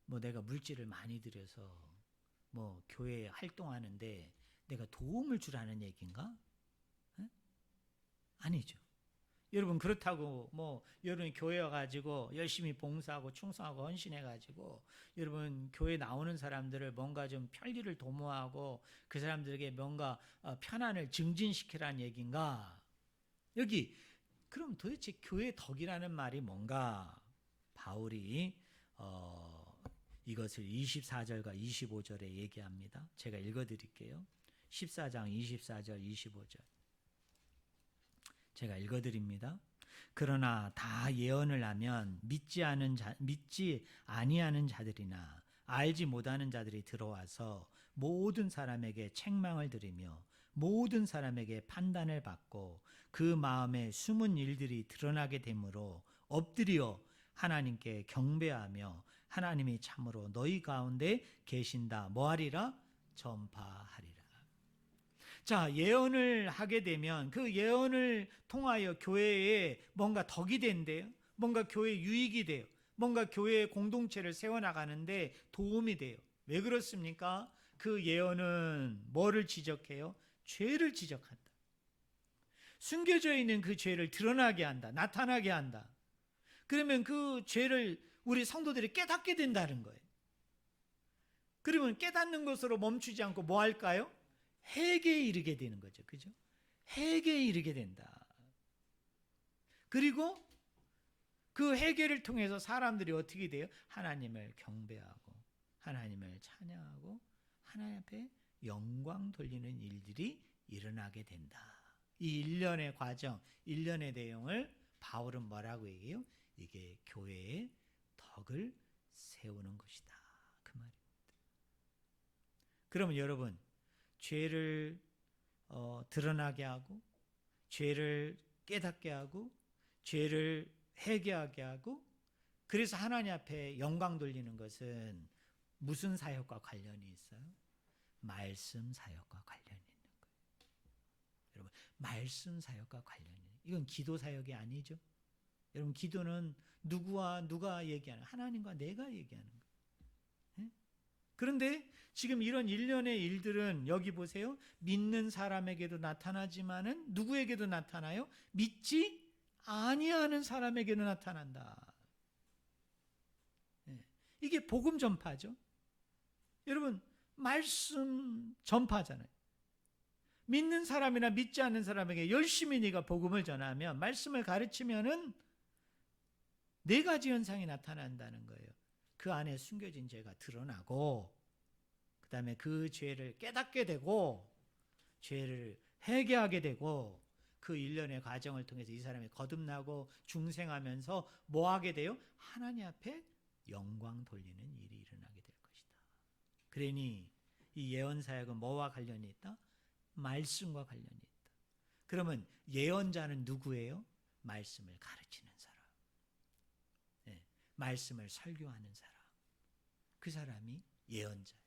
뭐 내가 물질을 많이 들여서 뭐 교회에 활동하는데 내가 도움을 주라는 얘기인가? 아니죠. 여러분 그렇다고 뭐 여러분 교회 와가지고 열심히 봉사하고 충성하고 헌신해가지고 여러분 교회 나오는 사람들을 뭔가 좀 편리를 도모하고 그 사람들에게 뭔가 편안을 증진시키라는 얘기인가? 여기 그럼 도대체 교회 덕이라는 말이 뭔가? 바울이 이것을 24절과 25절에 얘기합니다. 제가 읽어드릴게요. 14장 24절 25절 제가 읽어드립니다. 그러나 다 예언을 하면 믿지 아니하는 자들이나 알지 못하는 자들이 들어와서 모든 사람에게 책망을 들으며 모든 사람에게 판단을 받고 그 마음에 숨은 일들이 드러나게 되므로 엎드려 하나님께 경배하며 하나님이 참으로 너희 가운데 계신다 뭐하리라? 전파하리라. 자, 예언을 하게 되면 그 예언을 통하여 교회에 뭔가 덕이 된대요. 뭔가 교회 유익이 돼요. 뭔가 교회의 공동체를 세워나가는데 도움이 돼요. 왜 그렇습니까? 그 예언은 뭐를 지적해요? 죄를 지적한다. 숨겨져 있는 그 죄를 드러나게 한다. 나타나게 한다. 그러면 그 죄를 우리 성도들이 깨닫게 된다는 거예요. 그러면 깨닫는 것으로 멈추지 않고 뭐 할까요? 회개에 이르게 되는 거죠. 그죠? 회개에 이르게 된다. 그리고 그 회개를 통해서 사람들이 어떻게 돼요? 하나님을 경배하고 하나님을 찬양하고 하나님 앞에 영광 돌리는 일들이 일어나게 된다. 이 일련의 과정, 일련의 내용을 바울은 뭐라고 얘기해요? 이게 교회의 덕을 세우는 것이다. 그 말입니다. 그러면 여러분, 죄를 드러나게 하고 죄를 깨닫게 하고 죄를 회개하게 하고 그래서 하나님 앞에 영광 돌리는 것은 무슨 사역과 관련이 있어요? 말씀 사역과 관련이 있는 거예요. 여러분, 말씀 사역과 관련이 있는 거예요. 이건 기도 사역이 아니죠. 여러분, 기도는 누가 얘기하는, 하나님과 내가 얘기하는 거예요. 네? 그런데 지금 이런 일련의 일들은 여기 보세요. 믿는 사람에게도 나타나지만은 누구에게도 나타나요? 믿지 아니하는 사람에게도 나타난다. 네. 이게 복음 전파죠. 여러분, 말씀 전파잖아요. 믿는 사람이나 믿지 않는 사람에게 열심히 네가 복음을 전하면, 말씀을 가르치면은 네 가지 현상이 나타난다는 거예요. 그 안에 숨겨진 죄가 드러나고, 그 다음에 그 죄를 깨닫게 되고, 죄를 회개하게 되고, 그 일련의 과정을 통해서 이 사람이 거듭나고 중생하면서 뭐 하게 돼요? 하나님 앞에 영광 돌리는 일이 일어나게 될 것이다. 그러니 이 예언 사역은 뭐와 관련이 있다? 말씀과 관련이 있다. 그러면 예언자는 누구예요? 말씀을 가르치는 사람. 네, 말씀을 설교하는 사람. 그 사람이 예언자예요.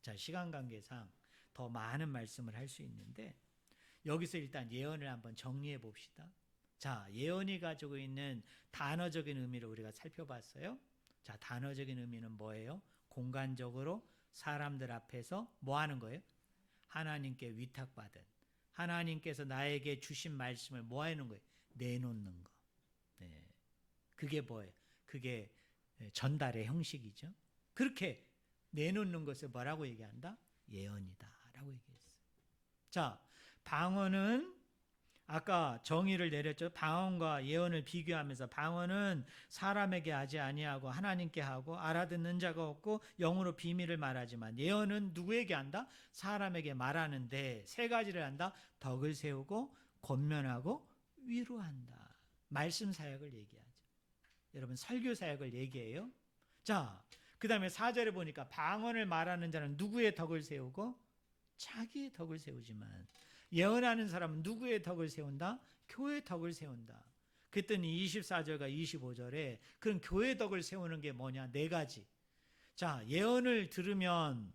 자, 시간 관계상 더 많은 말씀을 할 수 있는데 여기서 일단 예언을 한번 정리해 봅시다. 자, 예언이 가지고 있는 단어적인 의미를 우리가 살펴봤어요. 자, 단어적인 의미는 뭐예요? 공간적으로 사람들 앞에서 뭐 하는 거예요? 하나님께 위탁받은, 하나님께서 나에게 주신 말씀을 뭐 하는 거예요? 내놓는 거. 네. 그게 뭐예요? 그게 전달의 형식이죠. 그렇게 내놓는 것을 뭐라고 얘기한다? 예언이다 라고 얘기했어요. 자, 방언은 아까 정의를 내렸죠. 방언과 예언을 비교하면서 방언은 사람에게 하지 아니하고 하나님께 하고 알아듣는 자가 없고 영으로 비밀을 말하지만 예언은 누구에게 한다? 사람에게 말하는데 세 가지를 한다. 덕을 세우고 권면하고 위로한다. 말씀 사역을 얘기하죠. 여러분, 설교 사역을 얘기해요. 자, 그 다음에 4절에 보니까 방언을 말하는 자는 누구의 덕을 세우고? 자기의 덕을 세우지만 예언하는 사람은 누구의 덕을 세운다? 교회의 덕을 세운다. 그랬더니 24절과 25절에 그런 교회의 덕을 세우는 게 뭐냐? 네 가지. 자, 예언을 들으면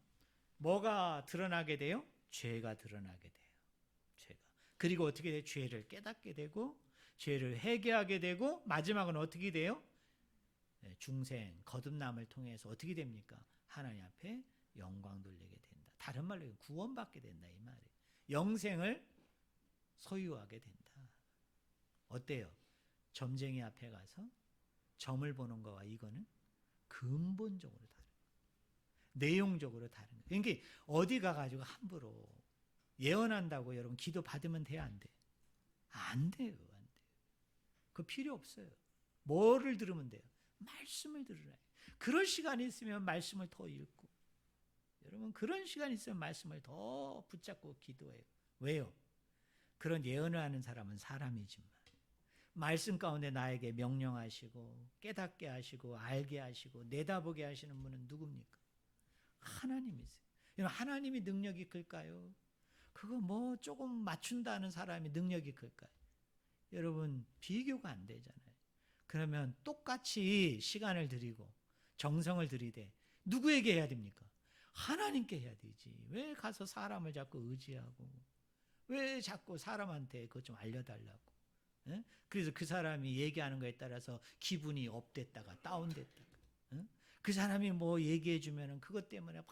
뭐가 드러나게 돼요? 죄가 드러나게 돼요. 죄가. 그리고 어떻게 돼요? 죄를 깨닫게 되고 죄를 회개하게 되고 마지막은 어떻게 돼요? 중생, 거듭남을 통해서 어떻게 됩니까? 하나님 앞에 영광 돌리게 된다. 다른 말로 구원받게 된다 이 말이에요. 영생을 소유하게 된다. 어때요? 점쟁이 앞에 가서 점을 보는 거와 이거는 근본적으로 다른 거예요. 내용적으로 다른 거예요. 그러니까 어디 가가지고 함부로 예언한다고 여러분 기도 받으면 돼요? 안 돼요? 안 돼요. 안 돼요. 그거 필요 없어요. 뭐를 들으면 돼요? 말씀을 들으라. 그런 시간이 있으면 말씀을 더 읽고 여러분 그런 시간이 있으면 말씀을 더 붙잡고 기도해요. 왜요? 그런 예언을 하는 사람은 사람이지만 말씀 가운데 나에게 명령하시고 깨닫게 하시고 알게 하시고 내다보게 하시는 분은 누굽니까? 하나님이세요. 여러분 하나님이 능력이 클까요? 그거 뭐 조금 맞춘다는 사람이 능력이 클까요? 여러분 비교가 안 되잖아요. 그러면 똑같이 시간을 들이고 정성을 들이되 누구에게 해야 됩니까? 하나님께 해야 되지. 왜 가서 사람을 자꾸 의지하고, 왜 자꾸 사람한테 그것 좀 알려달라고. 예? 그래서 그 사람이 얘기하는 거에 따라서 기분이 업됐다가 다운됐다가, 그 사람이 뭐 얘기해 주면은 그것 때문에 막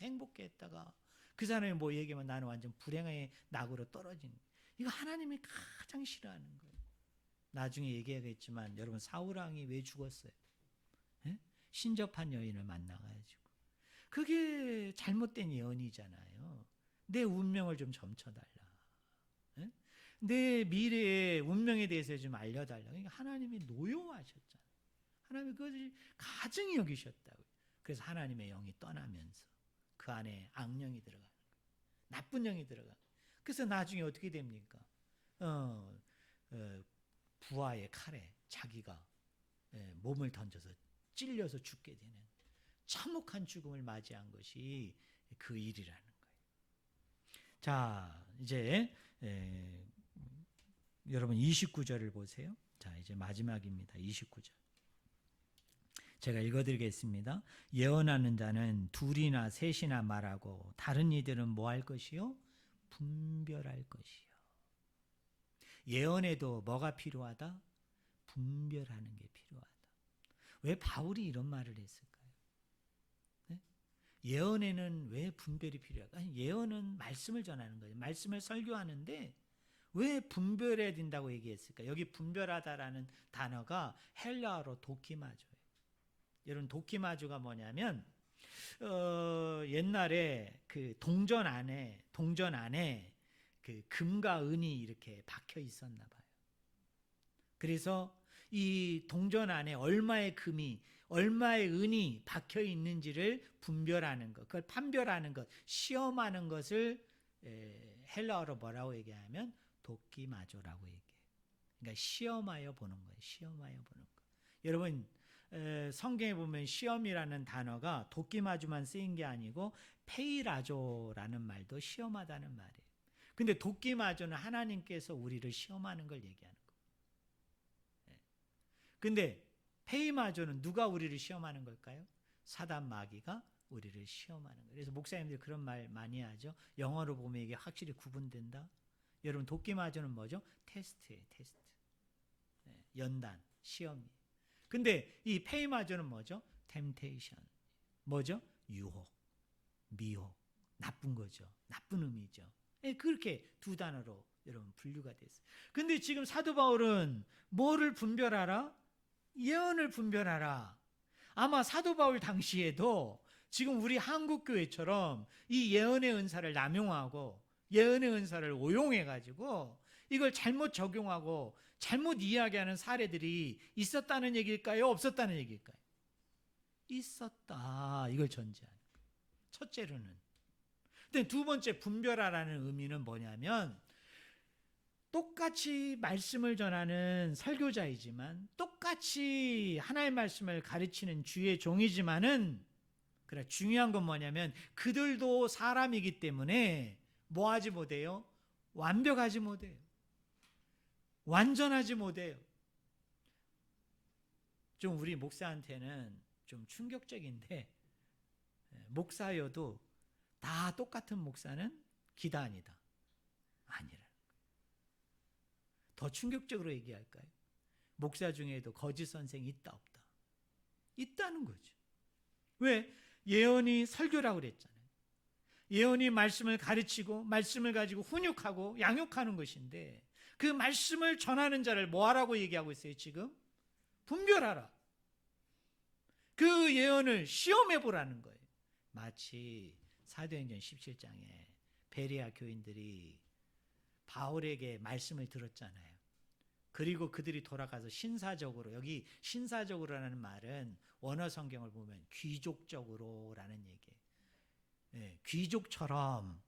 행복해했다가, 그 사람이 뭐 얘기하면 나는 완전 불행의 낙으로 떨어지는. 이거 하나님이 가장 싫어하는 거예요. 나중에 얘기하겠지만 여러분, 사울 왕이 왜 죽었어요? 예? 신접한 여인을 만나가지고. 그게 잘못된 예언이잖아요. 내 운명을 좀 점쳐달라. 예? 내 미래의 운명에 대해서 좀 알려달라. 그러니까 하나님이 노여워하셨잖아요. 하나님이 그것을 가증히 여기셨다고요. 그래서 하나님의 영이 떠나면서 그 안에 악령이 들어가는 거예요. 나쁜 영이 들어가는 거예요. 그래서 나중에 어떻게 됩니까? 부하의 칼에 자기가 몸을 던져서 찔려서 죽게 되는 참혹한 죽음을 맞이한 것이 그 일이라는 거예요. 자, 이제 여러분 29절을 보세요. 자, 이제 마지막입니다. 29절. 제가 읽어드리겠습니다. 예언하는 자는 둘이나 셋이나 말하고 다른 이들은 뭐 할 것이요? 분별할 것이요. 예언에도 뭐가 필요하다? 분별하는 게 필요하다. 왜 바울이 이런 말을 했을까요? 네? 예언에는 왜 분별이 필요할까? 아니, 예언은 말씀을 전하는 거예요. 말씀을 설교하는데 왜 분별해야 된다고 얘기했을까? 여기 분별하다라는 단어가 헬라어로 도키마조예요. 여러분, 도키마조가 뭐냐면 옛날에 그 동전 안에 그 금과 은이 이렇게 박혀 있었나 봐요. 그래서 이 동전 안에 얼마의 금이, 얼마의 은이 박혀 있는지를 분별하는 것, 그걸 판별하는 것, 시험하는 것을 헬라어로 뭐라고 얘기하면 도키마조라고 얘기해요. 그러니까 시험하여 보는 거예요. 시험하여 보는 거. 여러분, 성경에 보면 시험이라는 단어가 도끼마주만 쓰인 게 아니고 페이라조라는 말도 시험하다는 말이에요. 근데 도끼마조는 하나님께서 우리를 시험하는 걸 얘기하는 거예요. 근데 페이마조는 누가 우리를 시험하는 걸까요? 사단 마귀가 우리를 시험하는 거예요. 그래서 목사님들이 그런 말 많이 하죠. 영어로 보면 이게 확실히 구분된다. 여러분, 도끼마조는 뭐죠? 테스트예요. 테스트. 연단, 시험이에요. 근데 이 페이마저는 뭐죠? 템테이션. 뭐죠? 유혹, 미혹, 나쁜 거죠. 나쁜 의미죠. 그렇게 두 단어로 여러분 분류가 됐어요. 근데 지금 사도 바울은 뭐를 분별하라? 예언을 분별하라. 아마 사도 바울 당시에도 지금 우리 한국 교회처럼 이 예언의 은사를 남용하고 예언의 은사를 오용해가지고 이걸 잘못 적용하고 잘못 이야기하는 사례들이 있었다는 얘기일까요? 없었다는 얘기일까요? 있었다. 이걸 전제하는 거예요. 첫째로는. 근데 두 번째, 분별하라는 의미는 뭐냐면 똑같이 말씀을 전하는 설교자이지만 똑같이 하나님의 말씀을 가르치는 주의 종이지만은 그래, 중요한 건 뭐냐면 그들도 사람이기 때문에 뭐하지 못해요? 완벽하지 못해요. 완전하지 못해요. 좀 우리 목사한테는 좀 충격적인데 목사여도 다 똑같은 목사는 기단이다. 아니라는 거예요. 더 충격적으로 얘기할까요? 목사 중에도 거짓 선생이 있다 없다? 있다는 거죠. 왜? 예언이 설교라고 그랬잖아요. 예언이 말씀을 가르치고 말씀을 가지고 훈육하고 양육하는 것인데 그 말씀을 전하는 자를 뭐하라고 얘기하고 있어요 지금? 분별하라. 그 예언을 시험해보라는 거예요. 마치 사도행전 17장에 베레아 교인들이 바울에게 말씀을 들었잖아요. 그리고 그들이 돌아가서 신사적으로, 여기 신사적으로라는 말은 원어 성경을 보면 귀족적으로라는 얘기예요. 네, 귀족처럼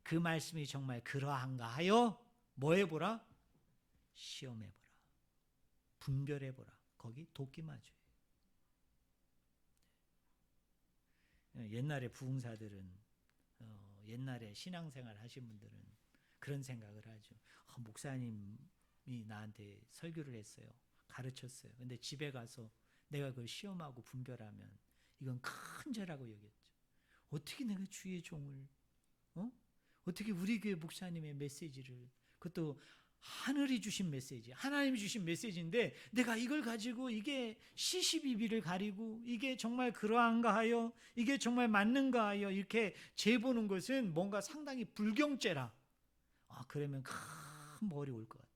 그 말씀이 정말 그러한가 하여 뭐 해보라? 시험해보라. 분별해보라. 거기 도끼마주예요. 옛날에 부흥사들은 옛날에 신앙생활 하신 분들은 그런 생각을 하죠. 목사님이 나한테 설교를 했어요. 가르쳤어요. 근데 집에 가서 내가 그걸 시험하고 분별하면 이건 큰 죄라고 여겼죠. 어떻게 내가 주의 종을, 어떻게 우리 교회 목사님의 메시지를, 그것도 하늘이 주신 메시지, 하나님이 주신 메시지인데 내가 이걸 가지고 이게 시시비비를 가리고 이게 정말 그러한가 하여, 이게 정말 맞는가 하여 이렇게 재보는 것은 뭔가 상당히 불경죄라. 그러면 큰 머리 올 것 같아.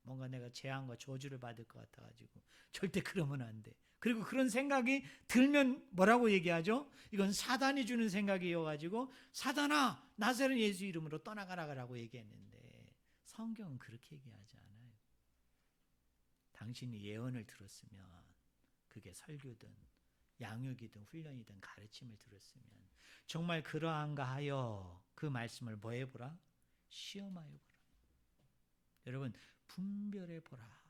뭔가 내가 재앙과 저주를 받을 것 같아가지고 절대 그러면 안 돼. 그리고 그런 생각이 들면 뭐라고 얘기하죠? 이건 사단이 주는 생각이어가지고 사단아, 나사렛 예수 이름으로 떠나가라고 얘기했는데 성경은 그렇게 얘기하지 않아요. 당신이 예언을 들었으면, 그게 설교든 양육이든 훈련이든 가르침을 들었으면 정말 그러한가 하여 그 말씀을 뭐 해보라? 시험하여 보라. 여러분, 분별해 보라.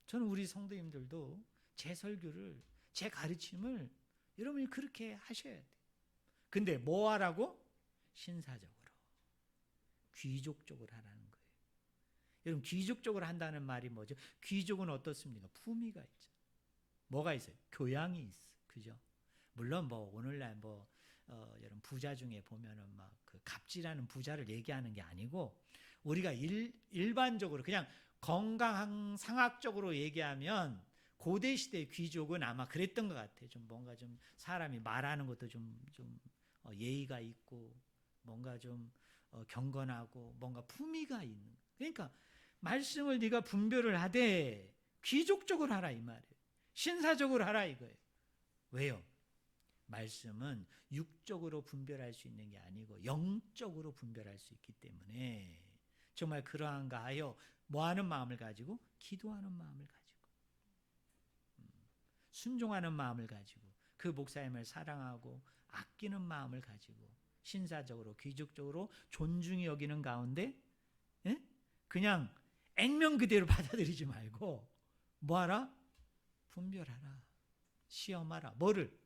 저는 우리 성도님들도 제 설교를, 제 가르침을 여러분이 그렇게 하셔야 돼요. 근데 뭐 하라고? 신사적으로, 귀족적으로 하라는 거예요. 여러분, 귀족적으로 한다는 말이 뭐죠? 귀족은 어떻습니까? 품위가 있죠. 뭐가 있어요? 교양이 있어. 그죠? 물론 뭐 오늘날 여러분 부자 중에 보면은 막 그 갑질하는 부자를 얘기하는 게 아니고, 우리가 일반적으로 그냥 건강 상학적으로 얘기하면 고대 시대 귀족은 아마 그랬던 것 같아요. 좀 뭔가 좀 사람이 말하는 것도 좀 예의가 있고, 뭔가 좀 경건하고, 뭔가 품위가 있는. 그러니까 말씀을 네가 분별을 하되 귀족적으로 하라 이 말이에요. 신사적으로 하라 이거예요. 왜요? 말씀은 육적으로 분별할 수 있는 게 아니고 영적으로 분별할 수 있기 때문에 정말 그러한가 하여 뭐하는 마음을 가지고? 기도하는 마음을 가지고, 순종하는 마음을 가지고, 그 목사님을 사랑하고 아끼는 마음을 가지고 신사적으로 귀족적으로 존중히 여기는 가운데 그냥 액면 그대로 받아들이지 말고 뭐하라? 분별하라. 시험하라. 뭐를?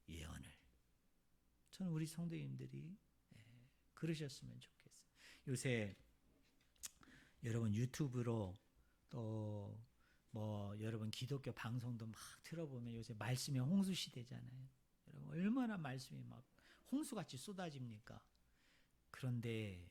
예언을. 저는 우리 성도님들이 그러셨으면 좋겠어요. 요새 여러분 유튜브로 또 여러분 기독교 방송도 막 들어보면 요새 말씀이 홍수 시대잖아요. 여러분 얼마나 말씀이 막 홍수같이 쏟아집니까? 그런데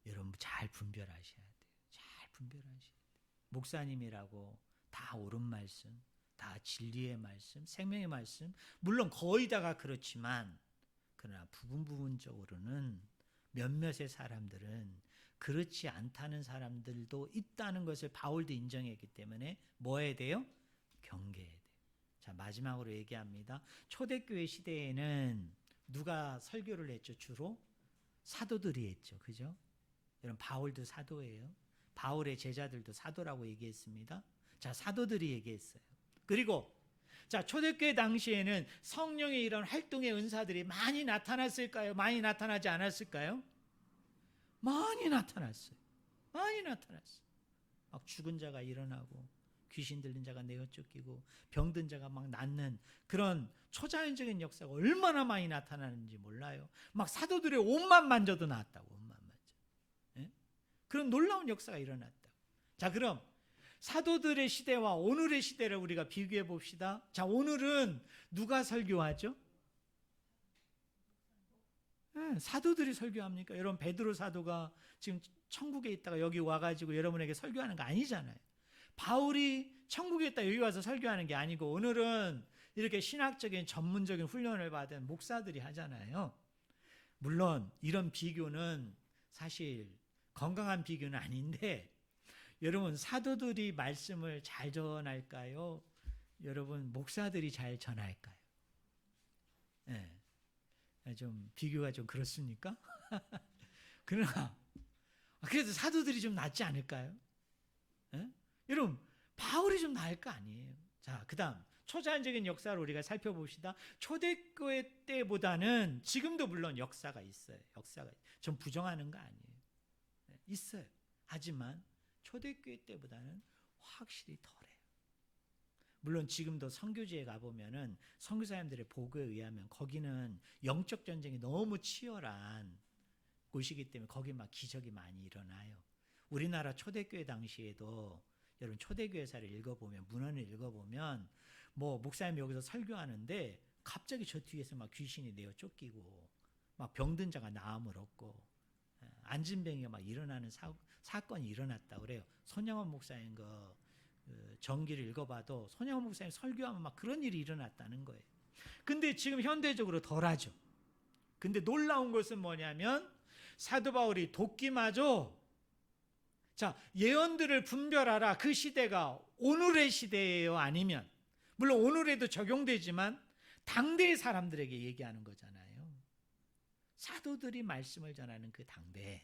여러분 잘 분별하셔야 돼요. 잘 분별하셔야 돼요. 목사님이라고 다 옳은 말씀, 다 진리의 말씀, 생명의 말씀, 물론 거의 다가 그렇지만, 그러나 부분적으로는 몇몇의 사람들은 그렇지 않다는 사람들도 있다는 것을 바울도 인정했기 때문에 뭐 해야 돼요? 경계해야 돼요. 자, 마지막으로 얘기합니다. 초대교회 시대에는 누가 설교를 했죠? 주로 사도들이 했죠. 그죠? 여러분 바울도 사도예요. 바울의 제자들도 사도라고 얘기했습니다. 자, 사도들이 얘기했어요. 그리고 자, 초대교회 당시에는 성령의 이런 활동의 은사들이 많이 나타났을까요? 많이 나타나지 않았을까요? 많이 나타났어요. 많이 나타났어요. 막 죽은 자가 일어나고, 귀신 들린 자가 내어 쫓기고, 병든 자가 막 낫는 그런 초자연적인 역사가 얼마나 많이 나타나는지 몰라요. 막 사도들의 옷만 만져도 나았다고. 옷만 만져. 예? 그런 놀라운 역사가 일어났다고. 자, 그럼 사도들의 시대와 오늘의 시대를 우리가 비교해 봅시다. 자, 오늘은 누가 설교하죠? 사도들이 설교합니까? 여러분 베드로 사도가 지금 천국에 있다가 여기 와가지고 여러분에게 설교하는 거 아니잖아요. 바울이 천국에 있다 여기 와서 설교하는 게 아니고, 오늘은 이렇게 신학적인 전문적인 훈련을 받은 목사들이 하잖아요. 물론 이런 비교는 사실 건강한 비교는 아닌데, 여러분 사도들이 말씀을 잘 전할까요? 여러분 목사들이 잘 전할까요? 네. 좀 비교가 좀 그렇습니까? 그러나 그래도 사도들이 좀 낫지 않을까요? 네? 여러분 바울이 좀 나을 거 아니에요. 자, 그 다음 초자연적인 역사를 우리가 살펴봅시다. 초대교회 때보다는 지금도 물론 역사가 있어요. 역사가 좀 부정하는 거 아니에요. 네, 있어요. 하지만 초대교회 때보다는 확실히 덜해요. 물론 지금도 선교지에 가보면은 선교사님들의 보고에 의하면 거기는 영적 전쟁이 너무 치열한 곳이기 때문에 거기 막 기적이 많이 일어나요. 우리나라 초대교회 당시에도 여러분 초대교회사를 읽어보면, 문헌을 읽어보면 뭐 목사님이 여기서 설교하는데 갑자기 저 뒤에서 막 귀신이 내어 쫓기고 막 병든 자가 나음을 얻고 안진뱅이가 막 일어나는 사건이 일어났다 그래요. 손양원 목사님 그 전기를 읽어봐도 손양원 목사님 설교하면 막 그런 일이 일어났다는 거예요. 근데 지금 현대적으로 덜하죠. 근데 놀라운 것은 뭐냐면 사도 바울이 돕기마저 자, 예언들을 분별하라. 그 시대가 오늘의 시대예요, 아니면 물론 오늘에도 적용되지만 당대의 사람들에게 얘기하는 거잖아요. 사도들이 말씀을 전하는 그 당대,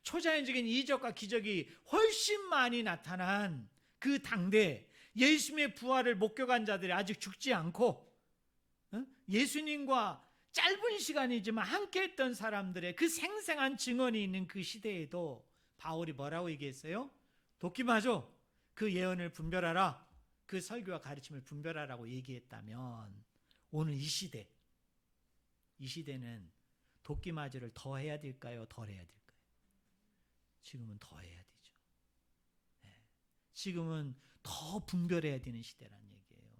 초자연적인 이적과 기적이 훨씬 많이 나타난 그 당대, 예수님의 부활을 목격한 자들이 아직 죽지 않고 예수님과 짧은 시간이지만 함께했던 사람들의 그 생생한 증언이 있는 그 시대에도 바울이 뭐라고 얘기했어요? 돕기마저 그 예언을 분별하라, 그 설교와 가르침을 분별하라고 얘기했다면 오늘 이 시대는 돕기마저를 더 해야 될까요? 덜 해야 될까요? 지금은 더 해야 되죠. 지금은 더 분별해야 되는 시대란 얘기예요.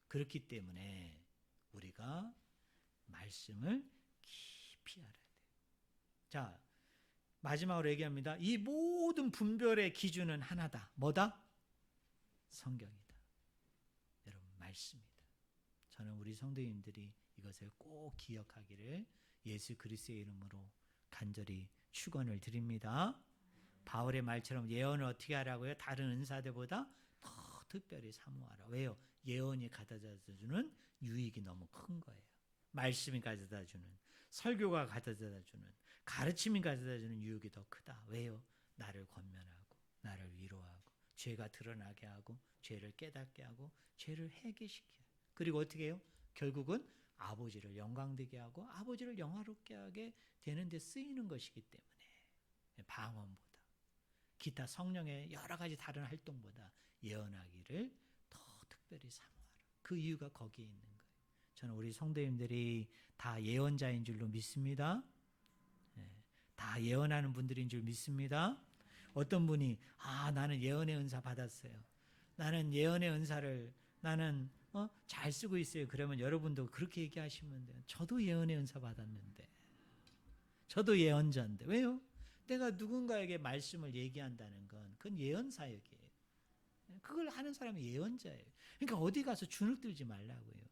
그렇기 때문에 우리가 말씀을 깊이 알아야 돼요. 자, 마지막으로 얘기합니다. 이 모든 분별의 기준은 하나다. 뭐다? 성경이다. 여러분, 말씀이다. 저는 우리 성도님들이 이것을 꼭 기억하기를 예수 그리스도의 이름으로 간절히 축원을 드립니다. 바울의 말처럼 예언을 어떻게 하라고요? 다른 은사들보다 더 특별히 사모하라. 왜요? 예언이 가져다주는 유익이 너무 큰 거예요. 말씀이 가져다주는, 설교가 가져다주는, 가르침이 가져다주는 유익이 더 크다. 왜요? 나를 권면하고 나를 위로하고 죄가 드러나게 하고 죄를 깨닫게 하고 죄를 회개시켜요. 그리고 어떻게 해요? 결국은 아버지를 영광되게 하고 아버지를 영화롭게 하게 되는 데 쓰이는 것이기 때문에 방언보다 기타 성령의 여러 가지 다른 활동보다 예언하기를 더 특별히 사모하라. 그 이유가 거기에 있는 거예요. 저는 우리 성도님들이 다 예언자인 줄로 믿습니다. 다 예언하는 분들인 줄 믿습니다. 어떤 분이 나는 예언의 은사 받았어요. 나는 예언의 은사를 나는 잘 쓰고 있어요. 그러면 여러분도 그렇게 얘기하시면 돼요. 저도 예언의 은사 받았는데, 저도 예언자인데. 왜요? 내가 누군가에게 말씀을 얘기한다는 건 그건 예언 사역이에요. 그걸 하는 사람이 예언자예요. 그러니까 어디 가서 주눅 들지 말라고요.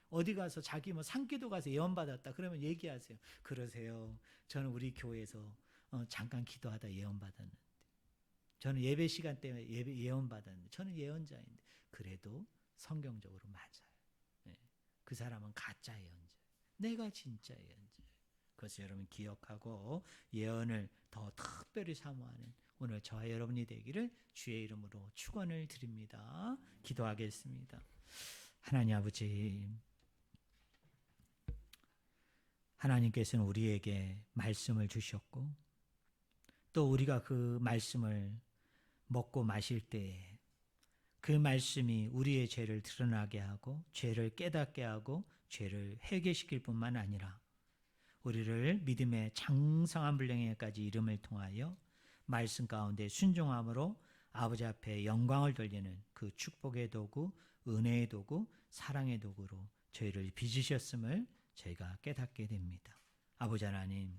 어디 가서 자기 산기도 가서 예언 받았다 그러면 얘기하세요. 그러세요. 저는 우리 교회에서 잠깐 기도하다 예언 받았는데, 저는 예배 시간 때문에 예언 받았는데, 저는 예언자인데. 그래도 성경적으로 맞아요. 그 사람은 가짜 예언자, 내가 진짜 예언자. 그것을 여러분 기억하고 예언을 더 특별히 사모하는 오늘 저와 여러분이 되기를 주의 이름으로 축원을 드립니다. 기도하겠습니다. 하나님 아버지, 하나님께서는 우리에게 말씀을 주셨고 또 우리가 그 말씀을 먹고 마실 때에 그 말씀이 우리의 죄를 드러나게 하고 죄를 깨닫게 하고 죄를 회개시킬 뿐만 아니라 우리를 믿음의 장성한 분량에까지 이름을 통하여 말씀 가운데 순종함으로 아버지 앞에 영광을 돌리는 그 축복의 도구, 은혜의 도구, 사랑의 도구로 저희를 빚으셨음을 저희가 깨닫게 됩니다. 아버지 하나님,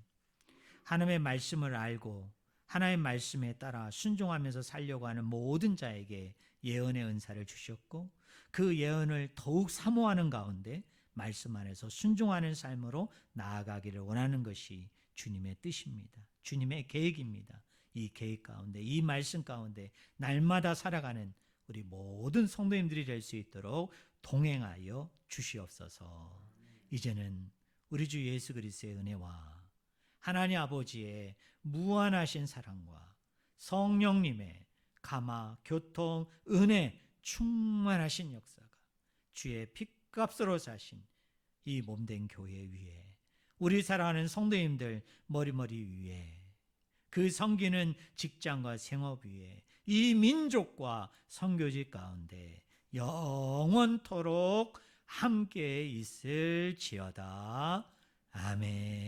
하나님의 말씀을 알고 하나님의 말씀에 따라 순종하면서 살려고 하는 모든 자에게 예언의 은사를 주셨고 그 예언을 더욱 사모하는 가운데 말씀 안에서 순종하는 삶으로 나아가기를 원하는 것이 주님의 뜻입니다. 주님의 계획입니다. 이 계획 가운데, 이 말씀 가운데 날마다 살아가는 우리 모든 성도님들이 될 수 있도록 동행하여 주시옵소서. 이제는 우리 주 예수 그리스도의 은혜와 하나님 아버지의 무한하신 사랑과 성령님의 감화, 교통, 은혜 충만하신 역사가 주의 핏값으로 사신 이 몸된 교회 위에, 우리 사랑하는 성도님들 머리머리 위에, 그 섬기는 직장과 생업 위에, 이 민족과 선교지 가운데 영원토록 함께 있을지어다. 아멘.